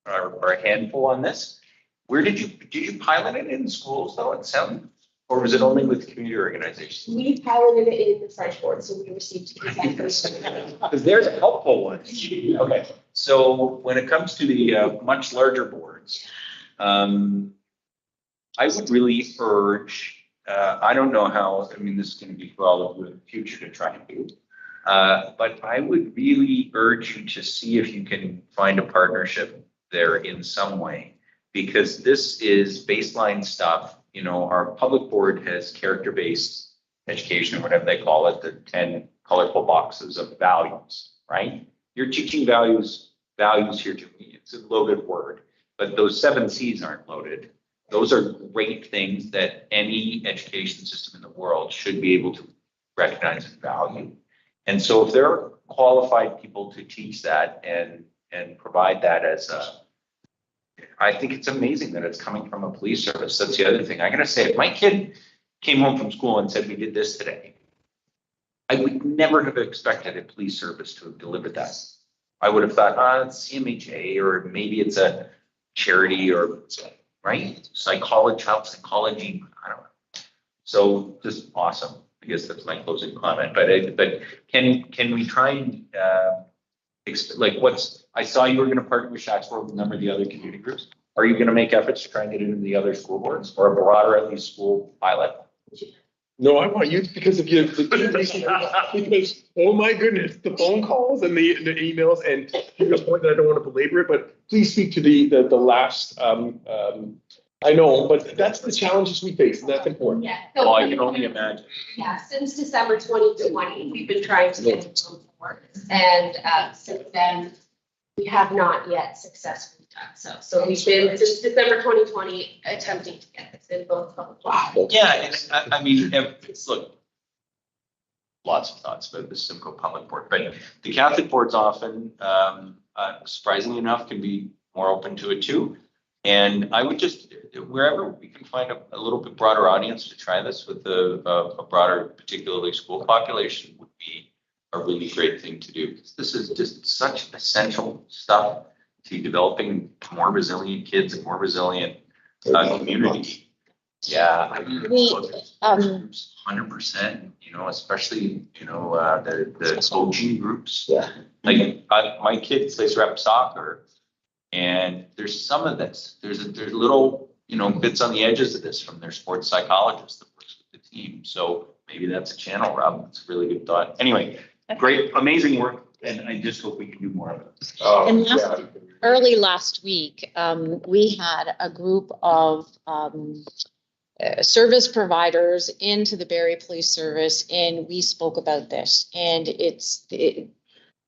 are a handful on this. Where did you pilot it in schools though at 7? Or was it only with community organizations?
We piloted it in the French board, so we received consent.
Because there's a helpful one. Okay, so when it comes to the much larger boards, I would really urge, I don't know how, I mean, this is going to be for all of you in the future to try and do, but I would really urge you to see if you can find a partnership there in some way, because this is baseline stuff. You know, our public board has character-based education, or whatever they call it, the 10 colorful boxes of values, right? You're teaching values here to me. It's a loaded word, but those 7 C's aren't loaded. Those are great things that any education system in the world should be able to recognize and value. And so if there are qualified people to teach that and provide that as I think it's amazing that it's coming from a police service. That's the other thing. I gotta say, if my kid came home from school and said, we did this today, I would never have expected a police service to have delivered that. I would have thought, it's CMHA, or maybe it's a charity, or right? Child psychology, I don't know. So just awesome. I guess that's my closing comment, but can we try and, like I saw you were going to partner with Shacksburg with a number of the other community groups. Are you going to make efforts to try and get into the other school boards or a broader, at least school pilot?
No, I want you because of you. Because, oh my goodness, the phone calls and the emails, and to the point that I don't want to belabor it, but please speak to the last, I know, but that's the challenges we face, and that's important.
Yeah.
Oh, I can only imagine.
Yeah, since December 2020, we've been trying to get into board, and since then, we have not yet successfully done so. So we've been since December 2020 attempting to get this in both public.
Yeah, and I mean, look, lots of thoughts about the Simcoe Public Board, but the Catholic boards often, surprisingly enough, can be more open to it too. And I would just, wherever we can find a little bit broader audience to try this with a broader, particularly school population, would be a really great thing to do. This is just such essential stuff to developing more resilient kids and more resilient community. Yeah, I mean, 100%, you know, especially, you know, the coaching groups.
Yeah.
Like my kid plays rep soccer, and there's some of this. There's little, you know, bits on the edges of this from their sports psychologist that works with the team. So maybe that's a channel, Rob. It's a really good thought. Anyway, great, amazing work, and I just hope we can do more of it.
And early last week, we had a group of service providers into the Barrie Police Service, and we spoke about this. And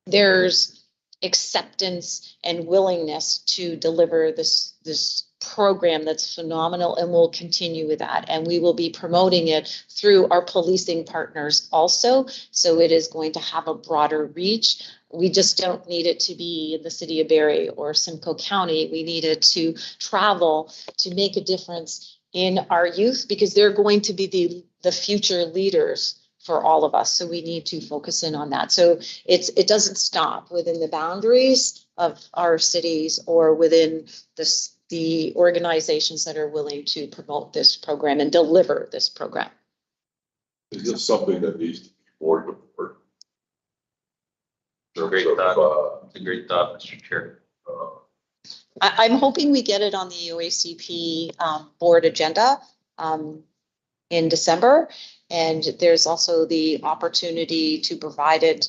there's acceptance and willingness to deliver this this program that's phenomenal, and we'll continue with that. And we will be promoting it through our policing partners also. So it is going to have a broader reach. We just don't need it to be in the city of Barrie or Simcoe County. We need it to travel to make a difference in our youth, because they're going to be the future leaders for all of us. So we need to focus in on that. So it doesn't stop within the boundaries of our cities or within the organizations that are willing to promote this program and deliver this program.
Is this something that needs to be board report?
It's a great thought. It's a great thought, Mr. Chair.
I'm hoping we get it on the OACP board agenda in December. And there's also the opportunity to provide it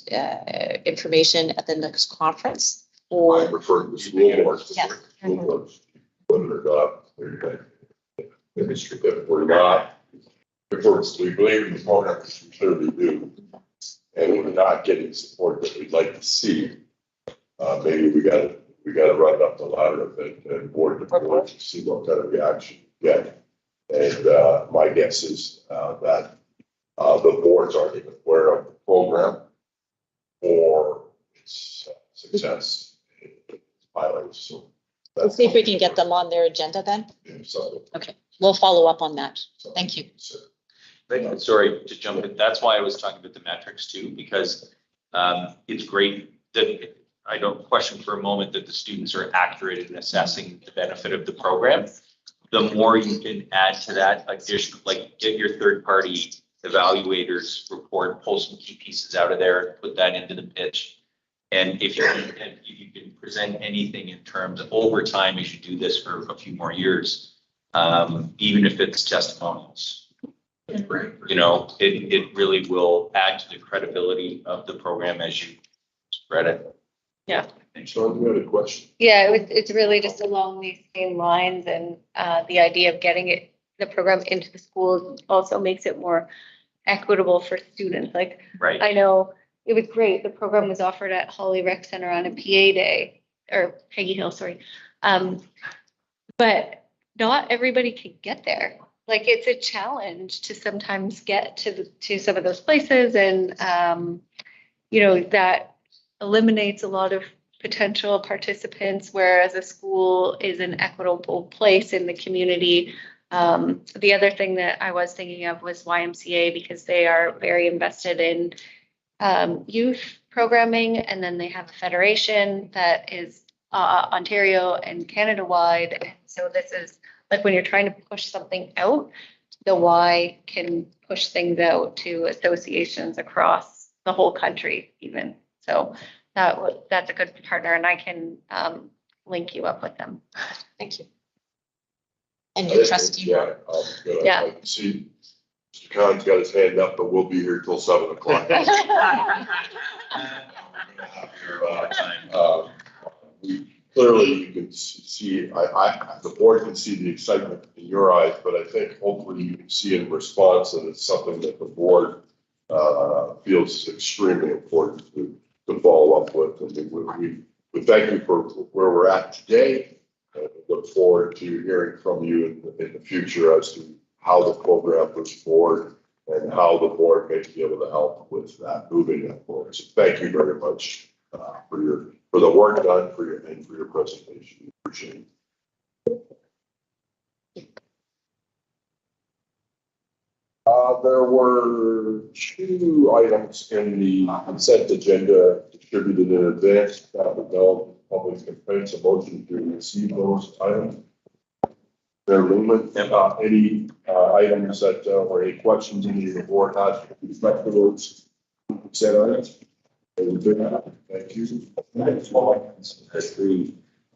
information at the next conference.
I prefer the school boards.
Yes.
School boards, whether or not, if we're not, if we believe in the program, which we clearly do, and we're not getting support that we'd like to see, maybe we gotta run up the ladder a bit and board to board to see what kind of reaction we get. And my guess is that the boards aren't even aware of the program or its success in its pilings. So
We'll see if we can get them on their agenda then.
so,
Okay, we'll follow up on that. Thank you.
But, sorry to jump in. That's why I was talking about the metrics too, because it's great that I don't question for a moment that the students are accurate in assessing the benefit of the program. The more you can add to that additional, like get your third-party evaluators report, pull some key pieces out of there, put that into the pitch. And if you can present anything in terms of over time as you do this for a few more years, even if it's testimonials. You know, it really will add to the credibility of the program as you spread it.
Yeah.
Sean, you had a question?
Yeah, it's really just along these same lines, and the idea of getting the program into the schools also makes it more equitable for students. Like,
Right.
I know it was great. The program was offered at Holly Rec Center on a PA day, or Peggy Hill, sorry. But not everybody can get there. Like, it's a challenge to sometimes get to some of those places, and that eliminates a lot of potential participants, whereas a school is an equitable place in the community. The other thing that I was thinking of was YMCA, because they are very invested in youth programming, and then they have a federation that is Ontario and Canada-wide. So this is like when you're trying to push something out, the Y can push things out to associations across the whole country even. So that's a good partner, and I can link you up with them.
Thank you. And your trustee.
Yeah.
Yeah.
I can see Mr. Khan's got his hand up, but we'll be here till 7 o'clock. Clearly, you can see, the board can see the excitement in your eyes, but I think hopefully you can see in response that it's something that the board feels extremely important to follow up with. And we thank you for where we're at today, and look forward to hearing from you in the future as to how the program moves forward and how the board may be able to help with that, moving that forward. So thank you very much for the work done for your presentation. Appreciate it. There were 2 items in the consent agenda distributed in advance that would know public complaints. A motion to receive those items. There are any items that or any questions any of the board has with respect to those consent items? Thank you.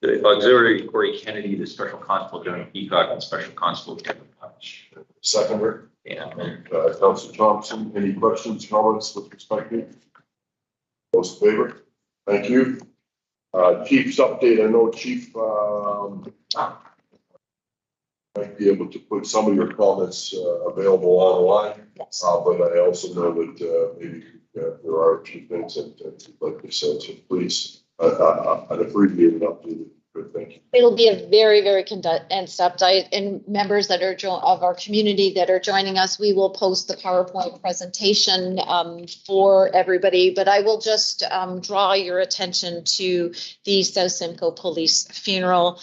The auxiliary Corey Kennedy, the special constable John Peacock, and special constable Kevin Punch.
Seconder.
Yeah.
Councilor Thompson, any questions, comments with respect to? Most in favor? Thank you. Chief's update. I know Chief might be able to put some of your comments available online.
Yes.
But I also know that maybe there are a few things that you'd like to say, so please, I'd abbreviate it up to Good, thank you.
It'll be a very, very condensed update, and members that are of our community that are joining us, we will post the PowerPoint presentation for everybody, but I will just draw your attention to the South Simcoe Police funeral,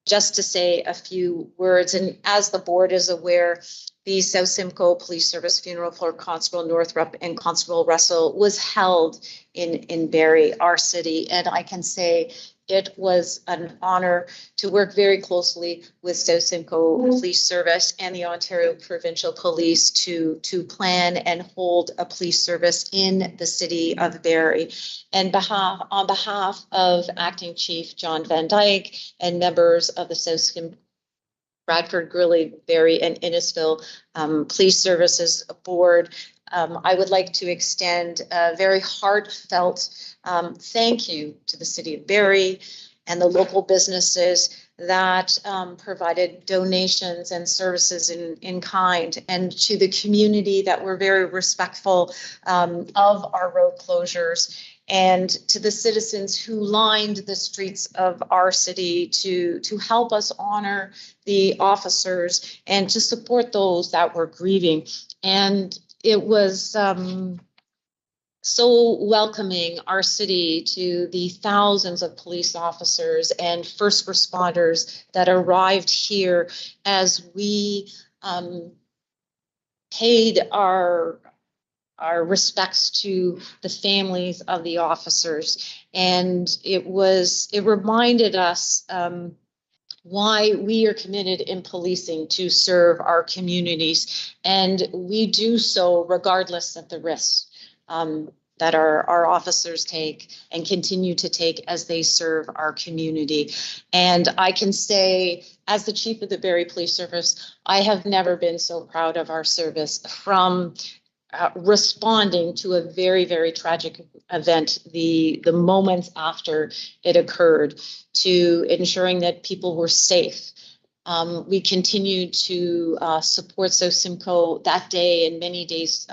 just to say a few words. And as the board is aware, the South Simcoe Police Service funeral for Constable Northrup and Constable Russell was held in Barrie, our city, and I can say it was an honor to work very closely with South Simcoe Police Service and the Ontario Provincial Police to plan and hold a police service in the city of Barrie. And on behalf of Acting Chief John Van Dyke and members of the South Simcoe Bradford, Gurley, Barrie, and Innisfil Police Services Board, I would like to extend a very heartfelt thank you to the city of Barrie and the local businesses that provided donations and services in kind, and to the community that were very respectful of our road closures, and to the citizens who lined the streets of our city to help us honor the officers and to support those that were grieving. And it was so welcoming our city to the thousands of police officers and first responders that arrived here as we paid our respects to the families of the officers. And it reminded us why we are committed in policing to serve our communities. And we do so regardless of the risks that our officers take and continue to take as they serve our community. And I can say, as the chief of the Barrie Police Service, I have never been so proud of our service, from responding to a very, very tragic event the moments after it occurred, to ensuring that people were safe. We continued to support South Simcoe that day and many days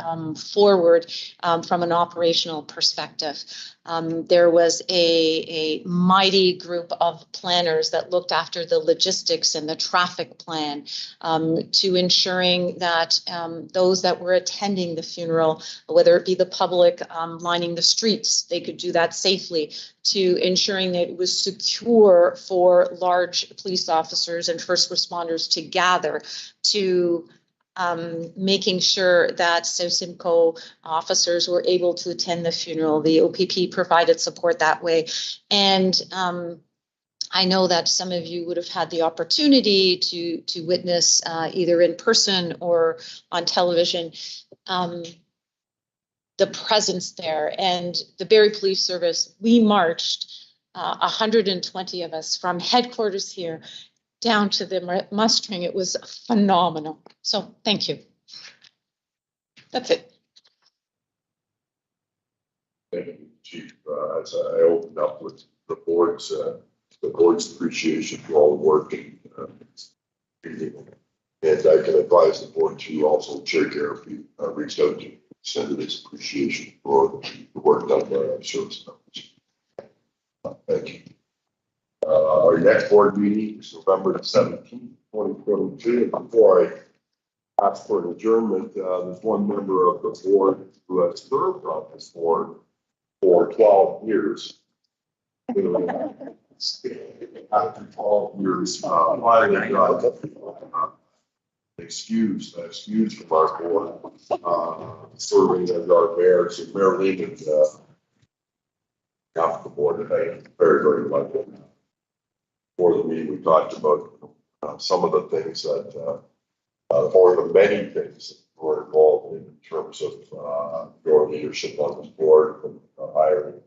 forward from an operational perspective. There was a mighty group of planners that looked after the logistics and the traffic plan, to ensuring that those that were attending the funeral, whether it be the public lining the streets, they could do that safely, to ensuring that it was secure for large police officers and first responders to gather, to making sure that South Simcoe officers were able to attend the funeral. The OPP provided support that way. And I know that some of you would have had the opportunity to witness either in person or on television the presence there. And the Barrie Police Service, we marched 120 of us from headquarters here down to the mustering. It was phenomenal. So thank you. That's it.
Thank you, Chief. As I opened up with the board's appreciation for all the work, and I can advise the board to also Chair Garrett reached out to extend his appreciation for the work done by our service members. Thank you. Our next board meeting is November 17th, 2022. And before I ask for an adjournment, there's one member of the board who has served on this board for 12 years. After 12 years, finally got excused from our board, serving as our mayor. So Mayor Lehman, half the board today, very, very lucky. For the meeting, we talked about some of the things that, or the many things that were involved in terms of your leadership on this board, from hiring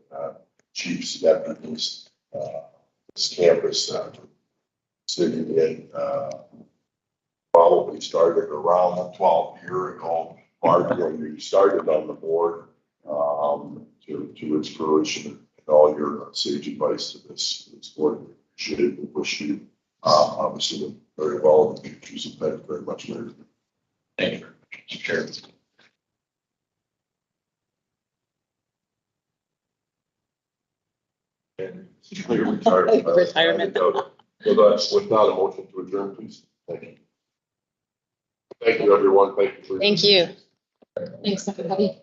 chiefs, deputies, this campus sitting in probably started around 12 years ago, Barrie, when you started on the board, to its fruition, and all your sage advice to this board. Appreciate wish you obviously very well in the future. So thank you very much, Mayor.
Thank you very much, Chair.
and clear retirement.
Retirement.
With that, a motion to adjourn, please. Thank you. Thank you, everyone. Thank you.
Thank you.
Thanks, everybody.